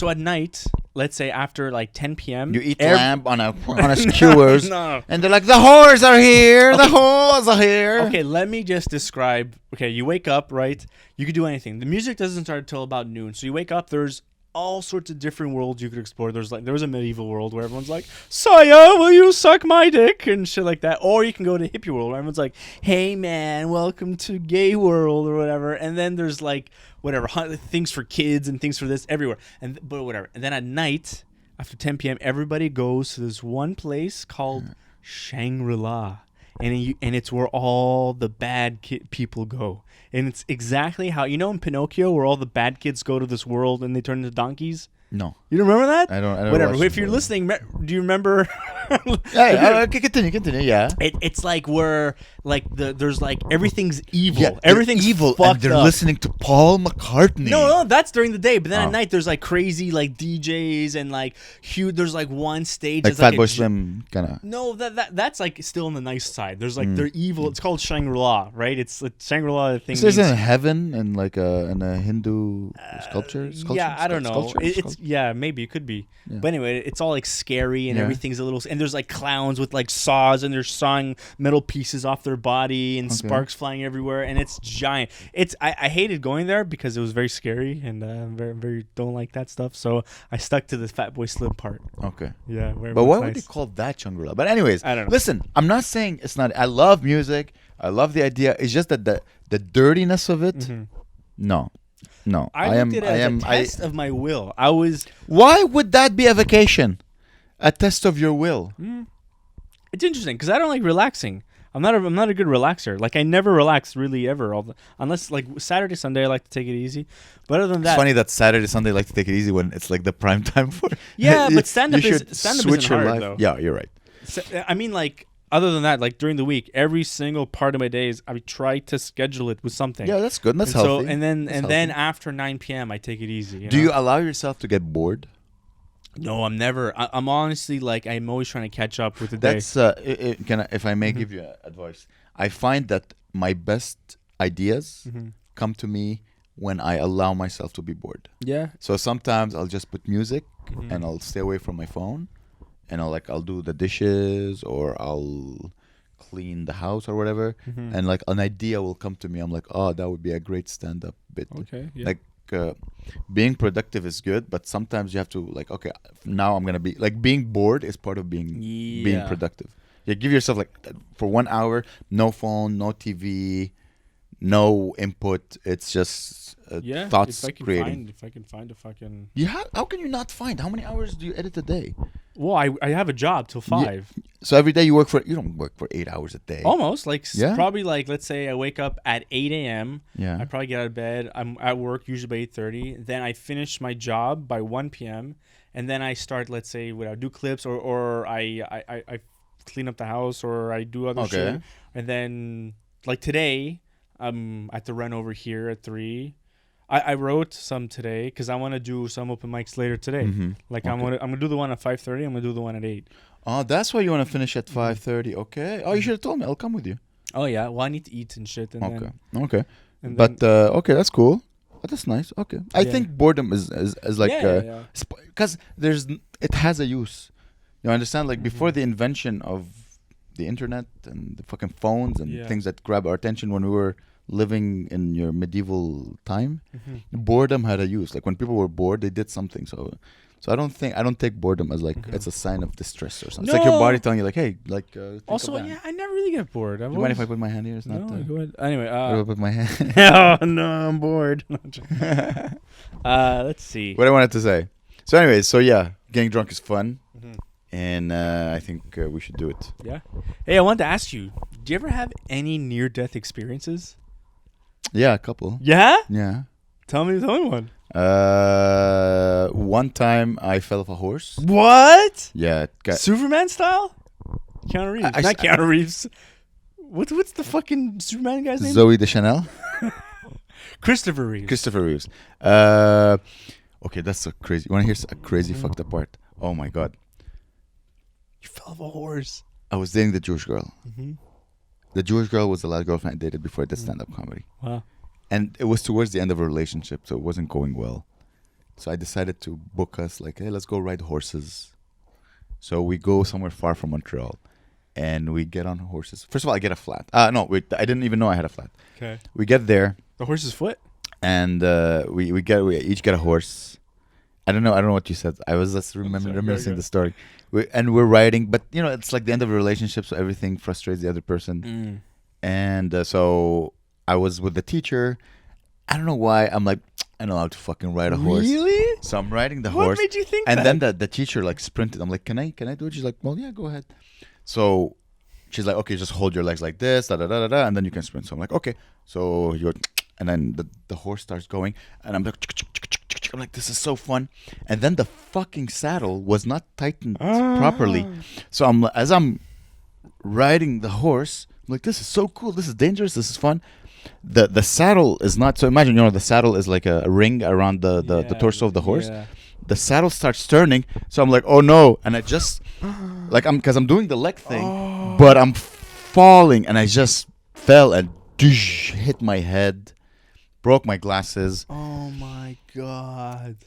at night, let's say after like 10 p.m., you eat lamb on a skewers, no. and they're like, the whores are here, the whores are here. Okay, let me just describe. Okay, you wake up, right? You could do anything. The music doesn't start until about noon. So you wake up, there's all sorts of different worlds you could explore. There was a medieval world where everyone's like, "Sire, will you suck my dick?" and shit like that. Or you can go to hippie world where everyone's like, "Hey man, welcome to gay world," or whatever. And then there's like whatever things for kids and things for this everywhere. But whatever. And then at night, after 10 p.m., everybody goes to this one place called Shangri-La. And it's where all the bad people go. And it's exactly how, you know in Pinocchio where all the bad kids go to this world and they turn into donkeys? No. You don't remember that? I don't Whatever. If you're listening, do you remember? Continue, yeah. It's like where there's like everyth's evil. Yeah, Everything's evil, fucked and they're up. listening to Paul McCartney. No, that's during the day. But then at night, there's like crazy like DJs and like huge. There's like one stage. Like that's Fatboy Slim, kind of. No, that's like still on the nice side. There's like they're evil. It's called Shangri-La, right? It's like Shangri-La thing. So it's in heaven and like in a Hindu sculpture. Yeah, I don't know. It's maybe it could be. Yeah. But anyway, it's all like scary and everything's a little. And there's like clowns with like saws and they're sawing metal pieces off their body and sparks flying everywhere. And it's giant. I hated going there because it was very scary and very very don't like that stuff. So I stuck to the Fatboy Slim part. Okay. Yeah. But why would they call that Shangri-La? But anyways, I don't know. Listen, I'm not saying it's not. I love music. I love the idea. It's just that the dirtiness of it. Mm-hmm. No. I looked at it as a test of my will. Why would that be a vacation? A test of your will. It's interesting because I don't like relaxing. I'm not a good relaxer. Like I never relax really ever. Unless like Saturday, Sunday, I like to take it easy. But other than that, it's funny that Saturday, Sunday, I like to take it easy when it's like the prime time for. Yeah, but stand-up isn't hard though. Yeah, you're right. I mean, like other than that, like during the week, every single part of my days, I try to schedule it with something. Yeah, that's good. That's healthy. So then after 9 p.m., I take it easy. Do you allow yourself to get bored? No, I'm never. I'm honestly like I'm always trying to catch up with the day. That's if I may give you advice, I find that my best ideas come to me when I allow myself to be bored. Yeah. So sometimes I'll just put music and I'll stay away from my phone, and I'll do the dishes or I'll clean the house or whatever, and like an idea will come to me. I'm like, oh, that would be a great stand-up bit. Okay. Yeah. Like. Being productive is good, but sometimes you have to like, okay, now I'm gonna be like being bored is part of being productive. You give yourself like for 1 hour, no phone, no TV, no input. It's just thoughts creating. If I can find a fucking. How can you not find? How many hours do you edit a day? Well, I have a job till 5. So every day you don't work for 8 hours a day. Almost probably let's say I wake up at 8 a.m. Yeah. I probably get out of bed. I'm at work usually by 8:30. Then I finish my job by 1 p.m. And then I start, let's say, I do clips or I clean up the house or I do other shit. And then like today, I'm at the run over here at 3. I wrote some today because I want to do some open mics later today. Mm-hmm. Like I'm gonna do the one at 5:30. I'm gonna do the one at 8. Oh, that's why you want to finish at 5:30. Okay. Oh, you should have told me. I'll come with you. Oh yeah. Well, I need to eat and shit. And Okay. And but okay, that's cool. Oh, that's nice. Okay. I think boredom is like because it has a use. You understand? Like before the invention of the internet and the fucking phones and things that grab our attention when we were living in your medieval time, boredom had a use. Like when people were bored, they did something. So I don't take boredom as like it's a sign of distress or something. No. It's like your body telling you like, hey, like. Also, I never really get bored. Do you mind if I put my hand here? It's not. Go ahead. Anyway, I put my hand. Oh no, I'm bored. Let's see. What I wanted to say. So anyways, getting drunk is fun, and I think we should do it. Yeah. Hey, I wanted to ask you: do you ever have any near-death experiences? Yeah, a couple. Yeah. Yeah. Tell me one. One time I fell off a horse. What? Yeah. Superman style? Keanu Reeves. Not Keanu Reeves. What's the fucking Superman guy's name? Zoe Deschanel. Christopher Reeves. Okay, that's so crazy. You want to hear a crazy fucked up part? Oh my god. You fell off a horse. I was dating the Jewish girl. Mm-hmm. The Jewish girl was the last girlfriend I dated before I did stand-up comedy. Wow. And it was towards the end of a relationship, so it wasn't going well. So I decided to book us, like, hey, let's go ride horses. So we go somewhere far from Montreal, and we get on horses. First of all, I get a flat. No, wait, I didn't even know I had a flat. Okay. We get there. The horse's foot? And we each get a horse. I don't know what you said. I was just reminiscing the story. We're riding, but it's like the end of a relationship, so everything frustrates the other person. And so I was with the teacher. I don't know why. I'm like, I know how to fucking ride a horse. Really? So I'm riding the horse. What made you think that? And then the teacher like sprinted. I'm like, can I do it? She's like, well, yeah, go ahead. So she's like, okay, just hold your legs like this, da da da da da, and then you can sprint. So I'm like, okay. So and then the horse starts going, and I'm like, this is so fun. And then the fucking saddle was not tightened properly. So as I'm riding the horse, I'm like, this is so cool. This is dangerous. This is fun. The saddle is not. So imagine, the saddle is like a ring around the torso of the horse. Yeah. The saddle starts turning. So I'm like, oh no. And I just, because I'm doing the leg thing, but I'm falling, and I just fell and hit my head. Broke my glasses. Oh my god.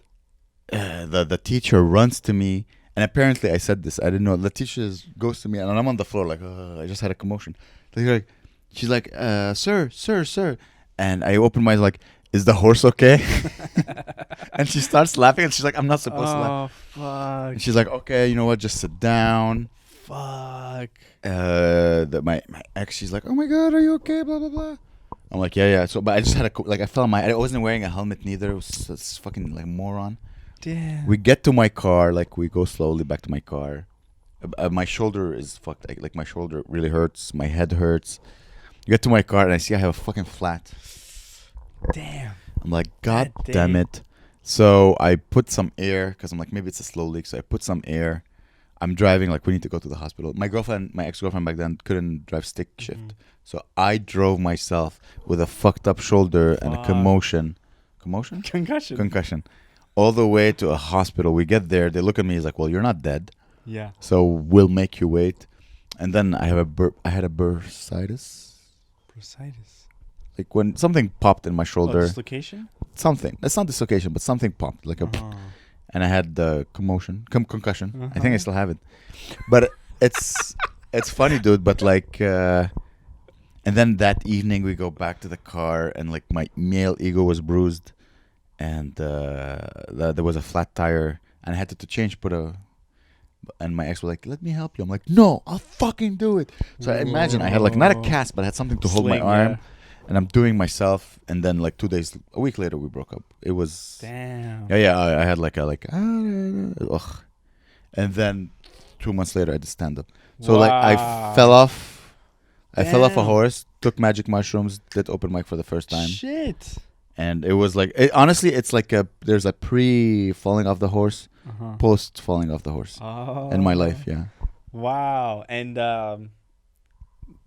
The teacher runs to me, and apparently I said this. I didn't know. The teacher goes to me, and I'm on the floor like, I just had a commotion. She's like, sir. And I open my eyes like, is the horse okay? And she starts laughing, and she's like, I'm not supposed to laugh. Oh, fuck. And she's like, okay, you know what? Just sit down. Fuck. My ex, she's like, oh my god, are you okay? Blah, blah, blah. I'm like, yeah. So, but I just had I fell on I wasn't wearing a helmet neither. It was this fucking like moron. Damn. We get to my car, we go slowly back to my car. My shoulder is fucked. My shoulder really hurts. My head hurts. You get to my car, and I see I have a fucking flat. Damn. I'm like, god damn it. So I put some air, because I'm like, maybe it's a slow leak. So I put some air. I'm driving, we need to go to the hospital. My ex-girlfriend back then couldn't drive stick shift. So I drove myself with a fucked up shoulder and a commotion. Commotion? Concussion. All the way to a hospital. We get there. They look at me. He's like, well, you're not dead. Yeah. So we'll make you wait. And then I had a bursitis. Bursitis? Like when something popped in my shoulder. Dislocation? Something. It's not dislocation, but something popped. And I had the concussion. I think I still have it. But it's funny, dude. But and then that evening we go back to the car, and my male ego was bruised, and there was a flat tire, and I had to change. And my ex was like, "Let me help you." I'm like, "No, I'll fucking do it." So I imagine I had not a cast, but I had something to hold my arm. and I'm doing myself, and then like a week later, we broke up. It was Damn. yeah. I had like ugh, and then 2 months later, I did stand up. So like I fell off a Damn. horse, took magic mushrooms, did open mic for the first time. Shit. And it was like, honestly, it's like there's a pre falling off the horse, post falling off the horse in my life. Yeah. Wow. And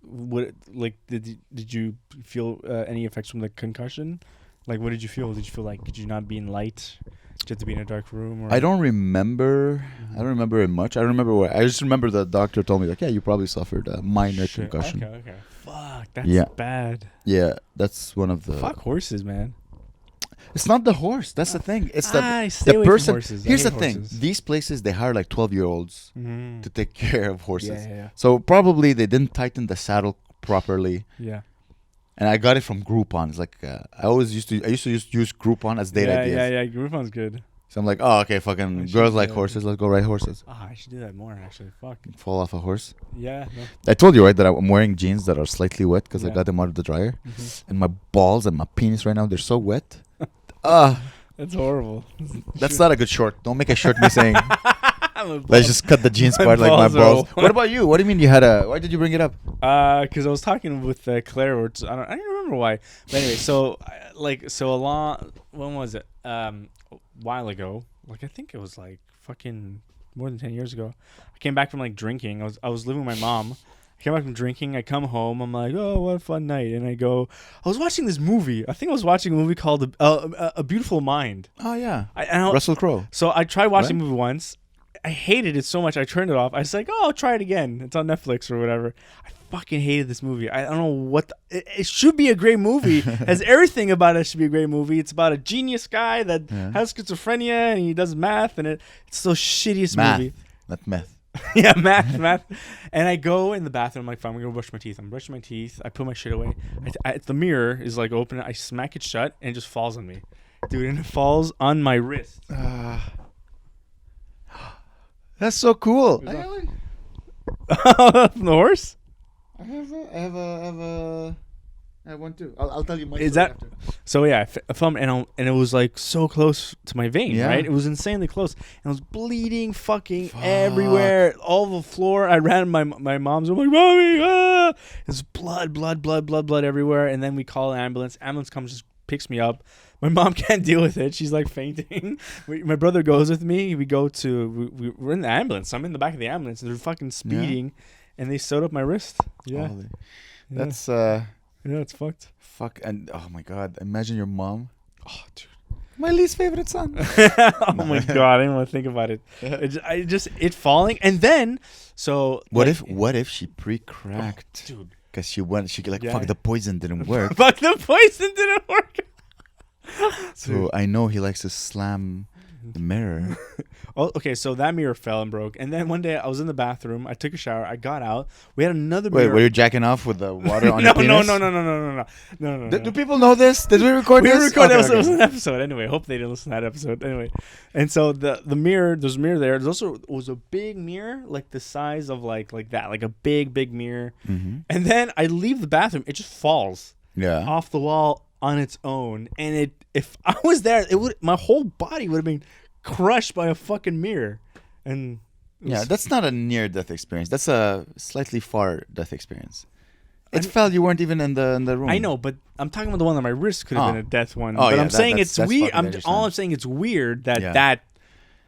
what like did you feel any effects from the concussion? Like, what did you feel? Did you feel like, could you not be in light? Did you have to be in a dark room? Or? I don't remember. I don't remember it much. I remember where. I just remember the doctor told me like, yeah, you probably suffered a minor concussion. Okay. Fuck, that's bad. Yeah, that's one of the. Fuck horses, man. It's not the horse. That's the thing. It's the away person. from horses. Here's the thing. These places, they hire like 12-year-olds to take care of horses. Yeah. So probably they didn't tighten the saddle properly. Yeah. And I got it from Groupon. It's like I used to use Groupon as date ideas. Yeah. Groupon's good. So I'm like, oh, okay, fucking girls like horses. Let's go ride horses. I should do that more, actually. Fuck. Fall off a horse. Yeah. No. I told you, right, that I'm wearing jeans that are slightly wet because I got them out of the dryer. And my balls and my penis right now, they're so wet. That's horrible. That's not a good short. Don't make a shirt me saying, let's just cut the jeans part like my balls. What about you? What do you mean you had why did you bring it up? Because I was talking with Claire, or I don't remember why. But anyway, when was it? A while ago. Like, I think it was like fucking more than 10 years ago. I came back from like drinking. I was living with my mom. I came back from drinking. I come home. I'm like, oh, what a fun night. And I was watching this movie. I think I was watching a movie called A Beautiful Mind. Oh, yeah. I Russell Crowe. So I tried watching the movie once. I hated it so much. I turned it off. I was like, oh, I'll try it again. It's on Netflix or whatever. I fucking hated this movie. I don't know what. It should be a great movie. Has everything about it should be a great movie. It's about a genius guy that has schizophrenia and he does math, and it's the shittiest movie. Not meth. Yeah, math. And I go in the bathroom. I'm like, fine, I'm going to brush my teeth. I'm brushing my teeth. I put my shit away. The mirror is like open. I smack it shut and it just falls on me. Dude, and it falls on my wrist. That's so cool. From the horse? I have one too. I'll tell you my Is story that after. so? Yeah, I filmed and it was like so close to my vein, Yeah. right? It was insanely close, and I was bleeding fucking everywhere, all over the floor. I ran my mom's. I'm like, mommy, ah! There's blood everywhere, and then we call an ambulance. Ambulance comes, just picks me up. My mom can't deal with it. She's like fainting. My brother goes with me. We go to we're in the ambulance. I'm in the back of the ambulance. They're fucking speeding, and they sewed up my wrist. Yeah, That's yeah, it's fucked. fuck. And oh my god, imagine your mom. Oh, dude. My least favorite son. Oh my god, I didn't want to think about it. It falling, and then What if she pre-cracked? Dude. Because she fuck, the poison didn't work. Fuck, the poison didn't work. So I know he likes to slam the mirror. Oh, okay, so that mirror fell and broke, and then one day I was in the bathroom. I took a shower. I got out. We had another mirror. Wait, were you jacking off with the water on your penis? No. Do people know this? Did we record this? We recorded. It was an episode. Anyway, hope they didn't listen to that episode. Anyway, and so the mirror. There's a mirror there. There's also was a big mirror, like the size of like that, like a big mirror. Mm-hmm. And then I leave the bathroom. It just falls off the wall on its own. And if I was there, my whole body would have been crushed by a fucking mirror. And that's not a near-death experience. That's a slightly far death experience. It fell. You weren't even in the room. I know, but I'm talking about the one on my wrist. Could have been a death one. Oh, but I'm saying it's weird. I'm saying it's weird that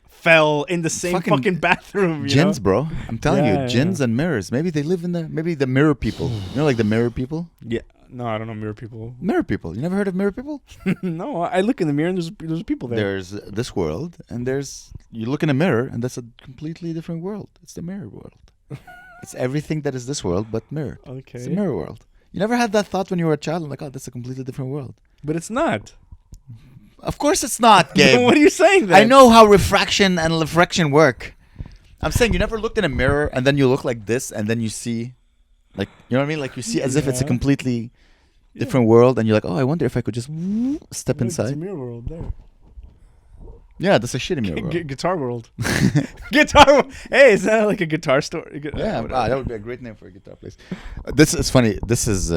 fell in the same fucking bathroom. Jinns, bro. I'm telling you, jinns yeah. and mirrors. Maybe they live in maybe the mirror people. You know, like the mirror people. Yeah. No, I don't know mirror people. Mirror people. You never heard of mirror people? No, I look in the mirror and there's people there. There's this world, and you look in a mirror, and that's a completely different world. It's the mirror world. It's everything that is this world, but mirror. Okay. It's the mirror world. You never had that thought when you were a child, like, oh, that's a completely different world. But it's not. Of course it's not, Gabe. What are you saying then? I know how refraction and reflection work. I'm saying you never looked in a mirror, and then you look like this, and then you see, like, you know what I mean? Like, you see as if it's a completely different world, and you're like, oh, I wonder if I could just step inside. It's a mirror world there. Yeah, that's a shitty mirror world. Guitar world. Guitar. Hey, is that like a guitar store? Yeah, that would be a great name for a guitar place. This is funny. This is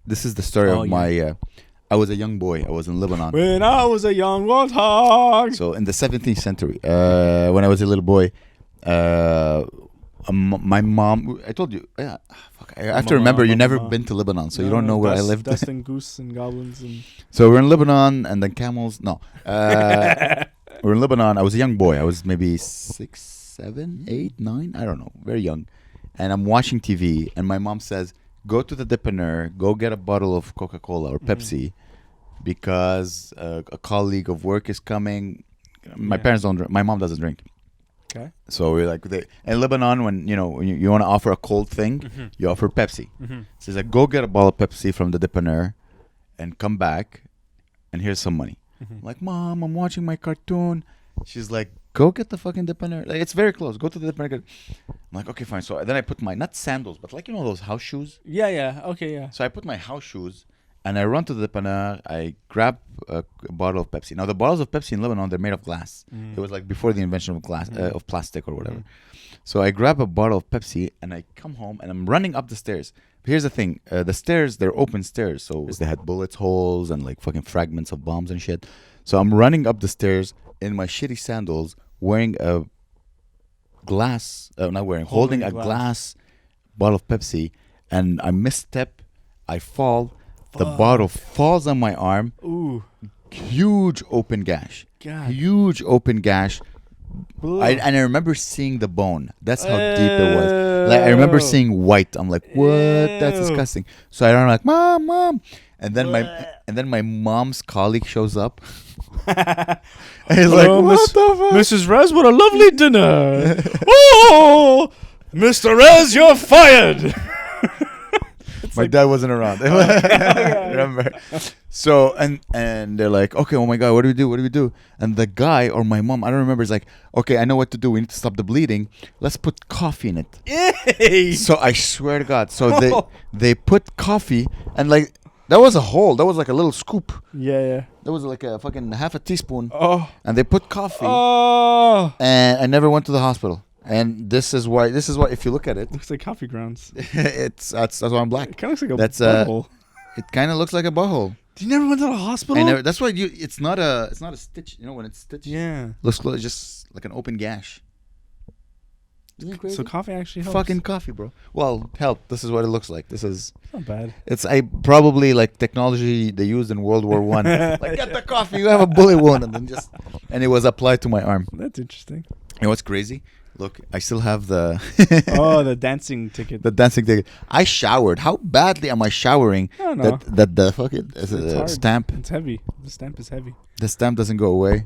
this is the story Oh, of yeah. my. I was a young boy. I was in Lebanon. When I was a young warthog. So in the 17th century, when I was a little boy, my mom. I told you. Yeah, fuck. I have to remember. You never been to Lebanon, so you don't know where I lived. Dust and goose and goblins and. So we're in Lebanon, and then camels. No, we're in Lebanon. I was a young boy. I was maybe 6, 7, 8, 9. I don't know. Very young, and I'm watching TV, and my mom says, "Go to the dippener. Go get a bottle of Coca-Cola or Pepsi." Because a colleague of work is coming. My parents don't drink. My mom doesn't drink. Okay. So we're like, in Lebanon, when you want to offer a cold thing, you offer Pepsi. So she's like, go get a bottle of Pepsi from the dippener and come back and here's some money. I'm like, Mom, I'm watching my cartoon. She's like, go get the fucking dippener. Like, it's very close. Go to the dippener. I'm like, okay, fine. So then I put my, not sandals, but like, those house shoes. Yeah. Okay, yeah. So I put my house shoes. And I run to the dippener, I grab a bottle of Pepsi. Now, the bottles of Pepsi in Lebanon, they're made of glass. It was like before the invention of glass, of plastic or whatever. So I grab a bottle of Pepsi and I come home and I'm running up the stairs. But here's the thing. The stairs, they're open stairs. So they had bullets holes and like fucking fragments of bombs and shit. So I'm running up the stairs in my shitty sandals, wearing a glass, holding a glass bottle of Pepsi. And I misstep, I fall. The bottle falls on my arm. Ooh. Huge open gash. God. Huge open gash. And I remember seeing the bone. That's how deep it was. Like I remember seeing white. I'm like, what? That's disgusting. So I run like, Mom. And then my mom's colleague shows up. And he's like, what the fuck? Mrs. Rez, what a lovely dinner. Oh, Mr. Rez, you're fired. My dad wasn't around. Remember? So and they're like, okay, oh my God, what do we do? And the guy or my mom, I don't remember, is like, okay, I know what to do. We need to stop the bleeding. Let's put coffee in it. Yay! So I swear to God. So they put coffee and like that was a hole. That was like a little scoop. Yeah. That was like a fucking half a teaspoon. Oh. And they put coffee. Oh. And I never went to the hospital. And this is why if you look at it, Looks like coffee grounds. that's why I'm black. It kind of looks like a That's butthole. It kind of looks like a butthole. You never went to the hospital? That's why it's not a stitch. You know when it's stitched. Yeah. Looks just like an open gash. Isn't it crazy? So coffee actually helps. Fucking coffee, bro. Well, help. This is what it looks like. This is. It's not bad. It's probably like technology they used in World War One. Like get the coffee, you have a bullet wound, and it was applied to my arm. That's interesting. You know what's crazy? Look, I still have the the dancing ticket. the dancing ticket. I showered. How badly am I showering? I don't know. That the fucking It's hard. stamp. It's heavy. The stamp is heavy. The stamp doesn't go away.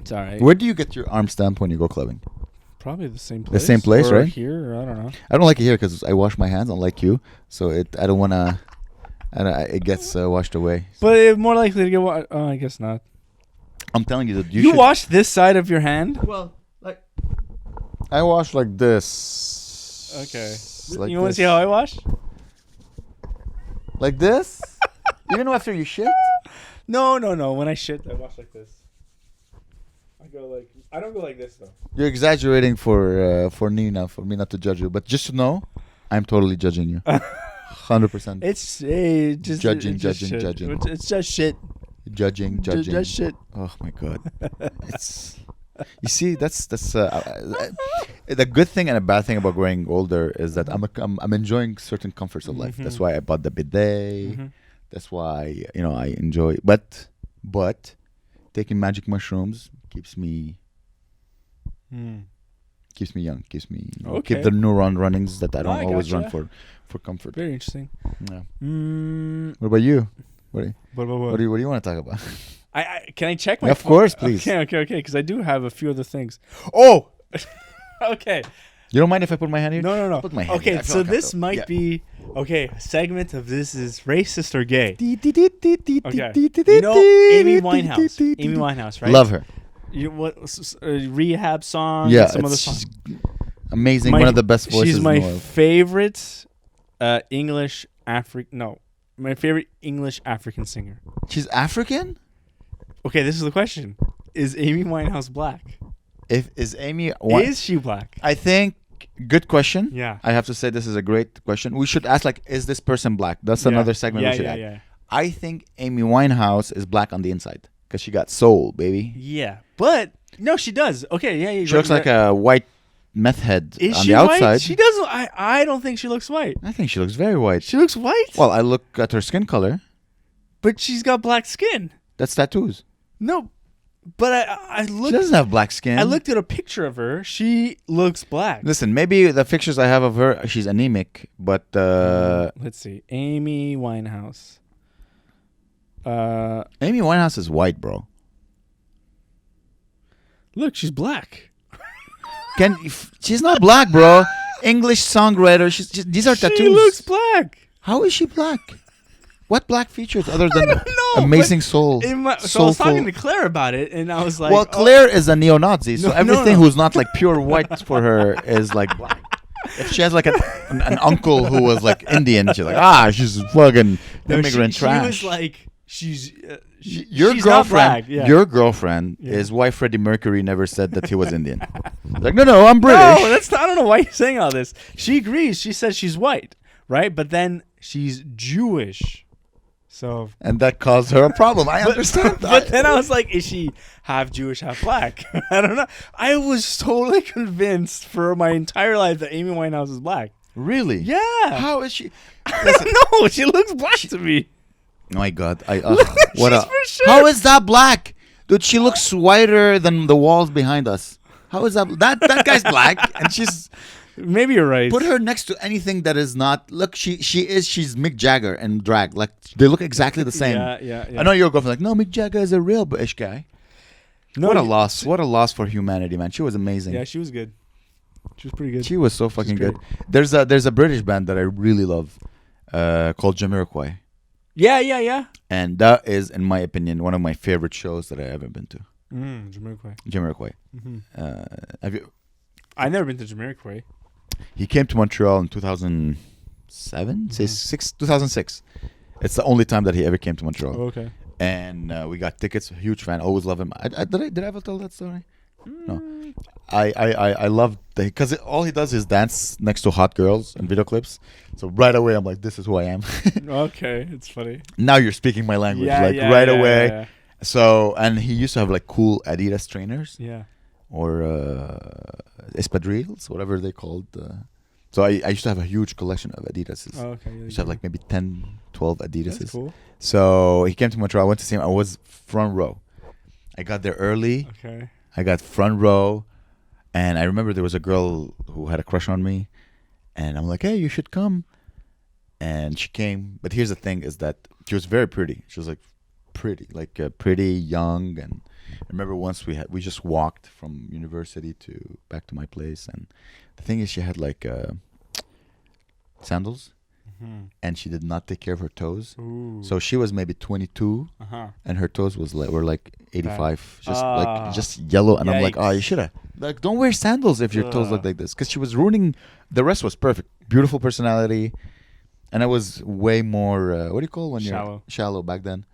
It's all right. Where do you get your arm stamp when you go clubbing? Probably the same place. The same place, or right? Here, or I don't know. I don't like it here because I wash my hands, unlike you. So I don't want to. It gets washed away. But it's more likely to get washed. Oh, I guess not. I'm telling you that you You should. wash this side of your hand? Well, like I wash like this. Okay. Like You want to this. see how I wash? Like this? Even after you shit? No. When I shit, I wash like this. I don't go like this though. You're exaggerating for Nina, for me not to judge you. But just to know, I'm totally judging you. 100%. It's just Judging. It's just shit. Judging. Just shit. Oh my God. It's. You see, that's the good thing and a bad thing about growing older is that I'm enjoying certain comforts of life. That's why I bought the bidet. That's why I enjoy. But taking magic mushrooms keeps me young. Keeps me keep the neuron runnings that I don't always run for comfort. Very interesting. Yeah. What about you? What do you want to talk about? Can I check my Of phone? course, please. Okay, because I do have a few other things. Oh! Okay. You don't mind if I put my hand here? No. Put my hand Okay, here. I feel so this uncomfortable. might be... Okay, a segment of this is racist or gay. Okay. You know Amy Winehouse. Amy Winehouse, right? Love her. Rehab song, Yeah, and some other it's songs. amazing. One of the best voices She's in my the world. favorite my favorite English African singer. She's African? Okay, this is the question. Is Amy Winehouse black? Is Amy... Is she black? I think Good question. Yeah. I have to say this is a great question. We should ask, like, is this person black? That's another segment we should add. Yeah. I think Amy Winehouse is black on the inside because she got soul, baby. Yeah, but no, she does. Okay, yeah. She looks like a white meth head Is on she the outside. white? She doesn't. I don't think she looks white. I think she looks very white. She looks white. Well, I look at her skin color. But she's got black skin. That's tattoos. No, but I looked. She doesn't have black skin. I looked at a picture of her. She looks black. Listen, maybe the pictures I have of her, she's anemic, but Let's see, Amy Winehouse. Amy Winehouse is white, bro. Look, she's black. She's not black, bro. English songwriter. These are tattoos. She looks black. How is she black? What black features other than I don't know, amazing soul? So I was soulful- talking to Claire about it, and I was like, well, Claire is a neo-Nazi, so everything no. who's not like pure white for her is like black. If she has like an uncle who was like Indian, she's like, she's fucking immigrant trash. She was like, she's Your she's girlfriend, not black. Yeah. your girlfriend is why Freddie Mercury never said that he was Indian. Like, no, I'm British. No, that's not, I don't know why you're saying all this. She agrees. She says she's white, right? But then she's Jewish. So And that caused her a problem. I understand. But then I was like, is she half Jewish, half black? I don't know. I was totally convinced for my entire life that Amy Winehouse is black. Really? Yeah. How is she? I don't know. She looks black to me. Oh my God! She's for sure. How is that black, dude? She looks whiter than the walls behind us. How is that guy's black and she's Maybe you're right. put her next to anything that is not. Look, she's Mick Jagger and drag. Like they look exactly the same. Yeah. I know your girlfriend like, no, Mick Jagger is a real British guy. No, What a loss! What a loss for humanity, man. She was amazing. Yeah, she was good. She was pretty good. She was so fucking great. good. There's a British band that I really love, called Jamiroquai. Yeah. And that is, in my opinion, one of my favorite shows that I've ever been to. Jamiroquai. Jamiroquai. Have you? I've never been to Jamiroquai. He came to Montreal in 2007, 2006. It's the only time that he ever came to Montreal. Oh, okay. And we got tickets. Huge fan. Always love him. Did I ever tell that story? No. I love because all he does is dance next to hot girls in video clips. So right away I'm like, this is who I am. Okay, it's funny. Now you're speaking my language, away. Yeah. So, and he used to have like cool Adidas trainers. Yeah. Or espadrilles, whatever they called. So I used to have a huge collection of Adidases. Oh, okay. I used to have like maybe 10, 12 Adidases. That's cool. So he came to Montreal. I went to see him. I was front row. I got there early. Okay. I got front row. And I remember there was a girl who had a crush on me. And I'm like, hey, you should come. And she came. But here's the thing is that she was very pretty. She was like pretty, young. And I remember once we just walked from university back to my place. And the thing is she had like sandals. And she did not take care of her toes. Ooh. So she was maybe 22 and her toes were like 85, just yellow. And I'm like, oh, you should have, like, don't wear sandals if your toes look like this, because she was ruining. The rest was perfect, beautiful personality, and I was way more what do you call when you're shallow back then?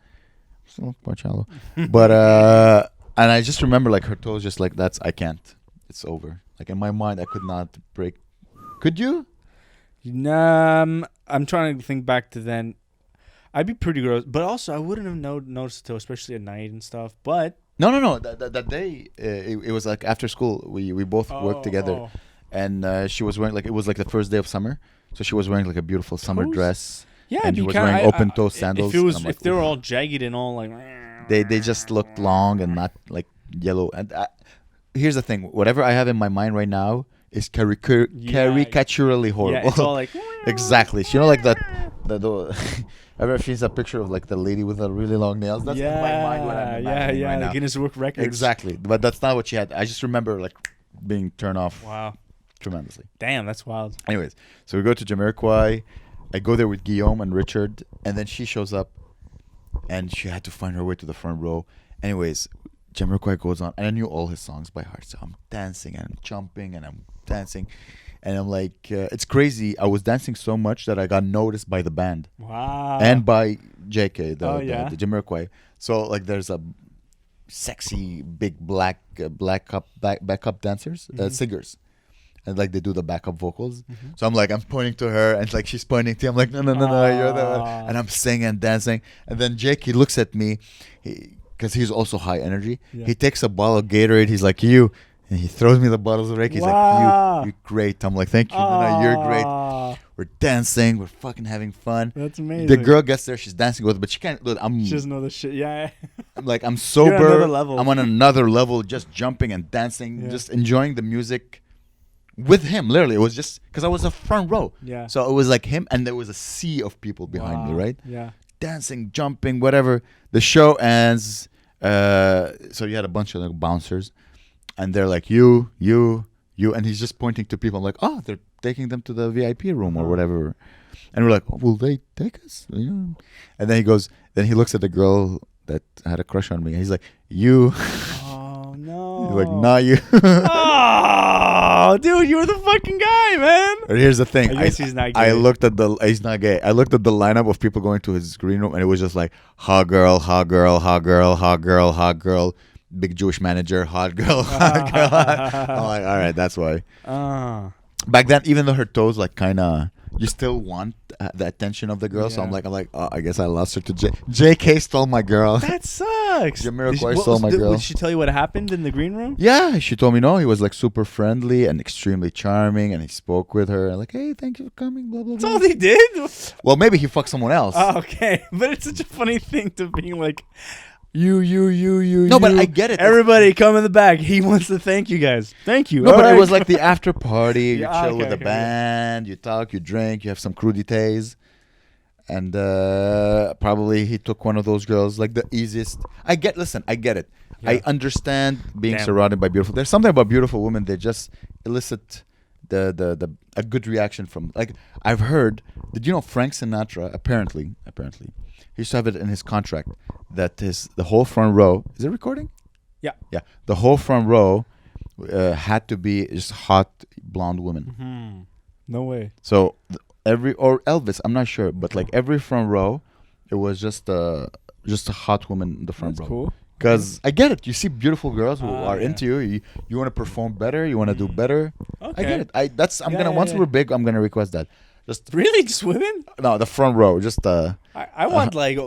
Still quite shallow, but and I just remember like her toes just like I can't. It's over. Like in my mind, I could not break. Could you? I'm trying to think back to then. I'd be pretty gross, but also I wouldn't have noticed it, especially at night and stuff. But no. That day, it was like after school. We both worked together, and she was wearing like it was like the first day of summer, so she was wearing like a beautiful summer dress. Yeah, and she was wearing open toe sandals. If they were all jagged and all like, they just looked long and not like yellow. And here's the thing: whatever I have in my mind right now is caricaturally horrible. Yeah, it's all like exactly. You know, like the ever seen a picture of like the lady with the really long nails? That's in my mind what I'm imagining right now. The Guinness Book Records. Exactly, but that's not what she had. I just remember like being turned off. Wow, tremendously. Damn, that's wild. Anyways, so we go to Jamiroquai. I go there with Guillaume and Richard, and then she shows up, and she had to find her way to the front row. Anyways, Jamiroquai goes on, and I knew all his songs by heart. So I'm dancing and I'm jumping and I'm dancing, and I'm like, it's crazy. I was dancing so much that I got noticed by the band. Wow. And by JK, the Jamiroquai. So like, there's a sexy big black backup dancers, singers, and like they do the backup vocals. So I'm pointing to her, and like she's pointing to me. I'm like, no, you're the one. And I'm singing and dancing. And then Jake, he looks at me, because he's also high energy. Yeah. He takes a bottle of Gatorade. He's like, you. And he throws me the bottles of Reiki. He's like, you're great. I'm like, thank you. No, you're great. We're dancing. We're fucking having fun. That's amazing. The girl gets there. She's dancing with, but she can't. Look, She doesn't know the shit. Yeah. I'm like, I'm sober. You're on another level. I'm on another level, just jumping and dancing, just enjoying the music with him. Literally, it was just because I was a front row. Yeah. So it was like him, and there was a sea of people behind me, right? Yeah. Dancing, jumping, whatever. The show ends. So you had a bunch of like bouncers, and they're like, you, and he's just pointing to people. I'm like, oh, they're taking them to the VIP room or whatever. And we're like, oh, will they take us? And then he goes, then he looks at the girl that had a crush on me. And he's like, you. Oh, no. He's like, nah, you. Oh, dude, you were the fucking guy, man. But here's the thing. I guess he's not gay. I looked at he's not gay. I looked at the lineup of people going to his green room, and it was just like, hot girl, hot girl, hot girl, hot girl, hot girl, big Jewish manager, hot girl, hot girl. I'm like, all right, that's why. Back then, even though her toes like kind of, you still want the attention of the girl. So I'm like, oh, I guess I lost her to JK stole my girl. That sucks. Jamiroquai stole my girl. Did she tell you what happened in the green room? Yeah, she told me no. He was like super friendly and extremely charming, and he spoke with her like, hey, thank you for coming, blah blah blah. That's all they did. Well, maybe he fucked someone else. Oh, okay, but it's such a funny thing to be like, you. No, but I get it. Everybody come in the back. He wants to thank you guys. Thank you. No, All but right. it was like the after party. You Yeah, chill okay, with the okay, band. You talk, you drink, you have some crudités. And probably he took one of those girls, like the easiest. I get it. Yeah. I understand being Damn. surrounded by beautiful. There's something about beautiful women. They just elicit a good reaction from. Like I've heard. Did you know Frank Sinatra apparently he used to have it in his contract that the whole front row. Is it recording? Yeah. Yeah. The whole front row had to be just hot blonde women. Mm-hmm. No way. So or Elvis, I'm not sure, but like every front row, it was just a hot woman in the front That's row. cool. Because I get it. You see beautiful girls who are yeah. into you. You want to perform better. You want to do better. Okay. I get it. Once we're big, I'm gonna request that. Just Really, just women? no, the front row. Just I want like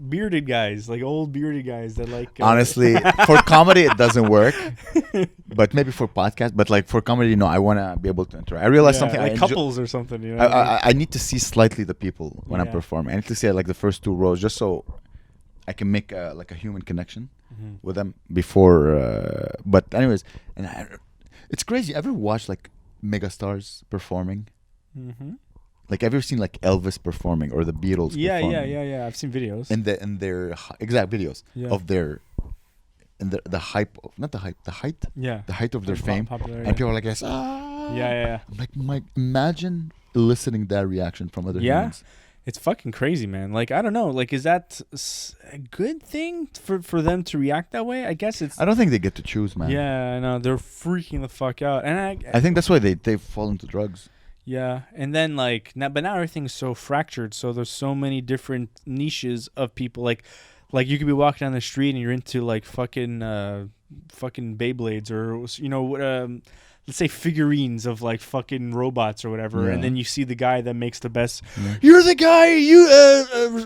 bearded guys, like old bearded guys that like. Honestly, for comedy it doesn't work, but maybe for podcast. But like for comedy, no, I want to be able to interact. I realize something. like I couples or something. You know. I need to see slightly the people when I'm Yeah. performing. I need to see like the first two rows, just so I can make like a human connection with them before. But anyways, it's crazy. Ever watch like megastars performing? Mm-hmm. Like, have you ever seen like Elvis performing or the Beatles? performing? Yeah. I've seen videos. In their exact videos of their, the hype, not the hype, the height. Yeah. The height of their fame, popularity. and people are like, yes, Yeah. I'm like, Mike, imagine eliciting that reaction from other humans. It's fucking crazy, man. Like, I don't know. Like, is that a good thing for them to react that way? I guess it's. I don't think they get to choose, man. Yeah, I know. They're freaking the fuck out, and I think that's why they fall into drugs. Yeah, and then like now everything's so fractured. So there's so many different niches of people. Like you could be walking down the street and you're into like fucking Beyblades or let's say figurines of like fucking robots or whatever. Yeah. And then you see the guy that makes the best. Yeah. You're the guy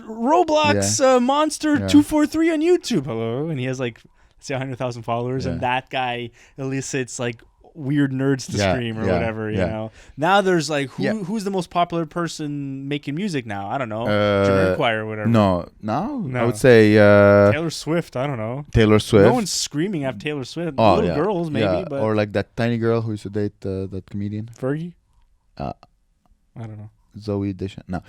Roblox monster 243 on YouTube. Hello, and he has like let's say 100,000 followers, and that guy elicits like weird nerds to scream or whatever, you know. Now there's like who's the most popular person making music now? I don't know. Jamiroquai or whatever. No. I would say Taylor Swift. I don't know. Taylor Swift. No one's screaming at Taylor Swift. Little girls maybe, but or like that tiny girl who used to date that comedian. Fergie. I don't know. Zoe Deschanel. No.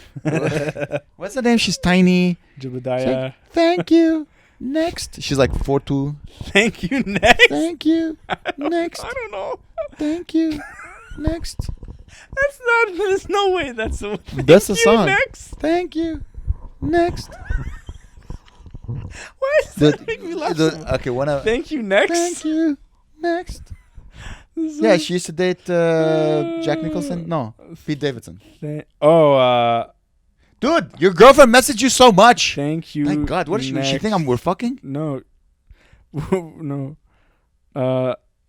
What's her name? She's tiny. Jebediah. Like, thank you. Next. She's like 4'2". Thank you. Next. Thank you. Next. I don't know. Thank you. Next. That's not. There's no way. That's a. That's the song. Next. Thank you. Next. Why does that make me laugh? Okay. Thank you. Next. Thank you. Next. Yeah, she used to date Jack Nicholson. No, Pete Davidson. Dude, your girlfriend messaged you so much. Thank you. Thank God. What does she think we're fucking? No. No.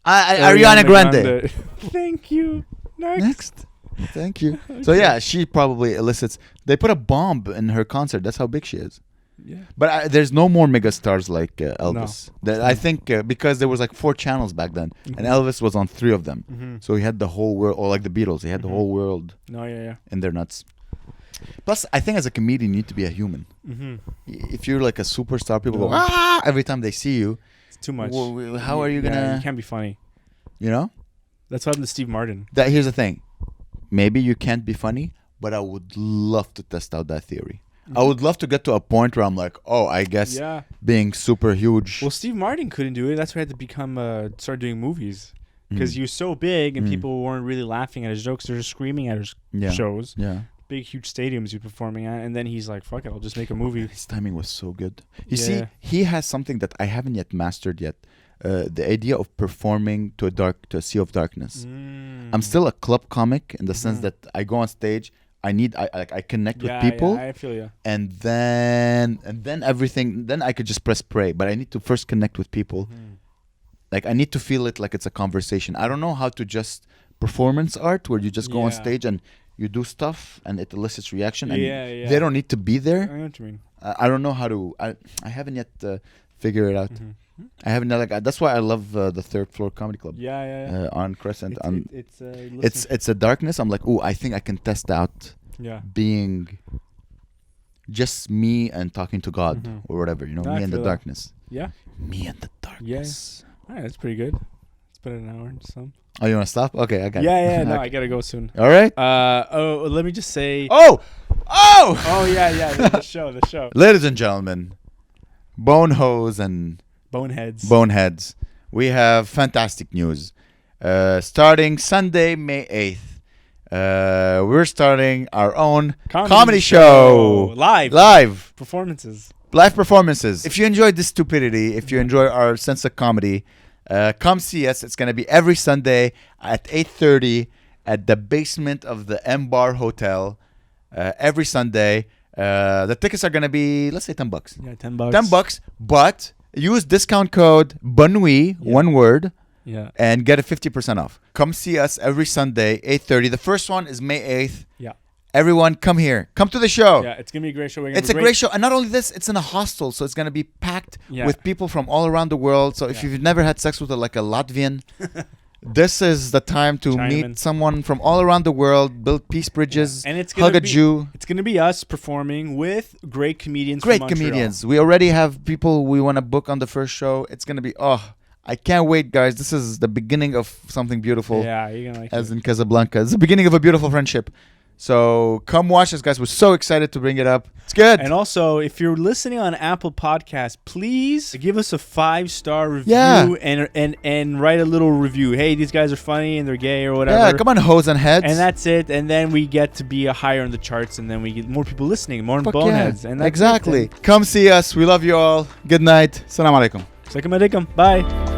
Ariana Grande. Thank you. Next. Thank you. So yeah, she probably elicits. They put a bomb in her concert. That's how big she is. Yeah. But there's no more megastars like Elvis. I think because there was like 4 channels back then, and Elvis was on 3 of them. So he had the whole world, or like the Beatles, he had the whole world in their nuts. Plus, I think as a comedian, you need to be a human. If you're like a superstar, people go every time they see you. It's too much. Well, how are you gonna? You can't be funny. You know. That's what happened to Steve Martin. Here's the thing. Maybe you can't be funny, but I would love to test out that theory. I would love to get to a point where I'm like, oh, I guess being super huge. Well, Steve Martin couldn't do it. That's why he had to become start doing movies because he was so big and people weren't really laughing at his jokes. They're just screaming at his shows. Yeah, big, huge stadiums he was performing at, and then he's like, "Fuck it, I'll just make a movie." His timing was so good. You see, he has something that I haven't yet mastered yet. The idea of performing to a sea of darkness. I'm still a club comic in the sense that I go on stage. I connect with people. Yeah, I feel you. And then everything. Then I could just press play. But I need to first connect with people. Like I need to feel it like it's a conversation. I don't know how to just performance art where you just go on stage and you do stuff and it elicits reaction. And they don't need to be there. I know what you mean. I don't know how to. I haven't yet figured it out. I haven't that's why I love the Third Floor Comedy Club. On Crescent. It's a darkness. I'm like, oh, I think I can test out being just me and talking to God or whatever, you know, me and the darkness. Yeah. Me and the darkness. All right, that's pretty good. It's been an hour and some. Oh, you want to stop? Okay, I got it. Yeah, no, I gotta go soon. All right. Let me just say. Oh, the show. Ladies and gentlemen, Bonehose and Boneheads. We have fantastic news. Starting Sunday, May 8th, we're starting our own comedy show. Live performances. If you enjoyed this stupidity, if you enjoy our sense of comedy, come see us. It's going to be every Sunday at 8:30 at the basement of the M Bar Hotel. Every Sunday. The tickets are going to be, let's say, $10. Yeah, $10. $10, but use discount code Bonne Nuit, one word, and get a 50% off. Come see us every Sunday, 8:30. The first one is May 8th. Yeah. Everyone, come here. Come to the show. Yeah, it's going to be a great show. It's a great show. And not only this, it's in a hostel, so it's going to be packed with people from all around the world. So if you've never had sex with like a Latvian, this is the time to meet someone from all around the world, build peace bridges, and hug a Jew. It's going to be us performing with great comedians from Montreal. We already have people we want to book on the first show. It's going to be, I can't wait, guys. This is the beginning of something beautiful. Yeah, you're going to like it. As in Casablanca. It's the beginning of a beautiful friendship. So come watch us, guys. We're so excited to bring it up. It's good. And also, if you're listening on Apple Podcasts, please give us a 5-star review and write a little review. Hey, these guys are funny and they're gay or whatever. Yeah, come on, hoes and heads. And that's it. And then we get to be higher in the charts, and then we get more people listening, more boneheads. And that's exactly. Come see us. We love you all. Good night. Assalamu alaikum. Assalamu alaikum. Bye.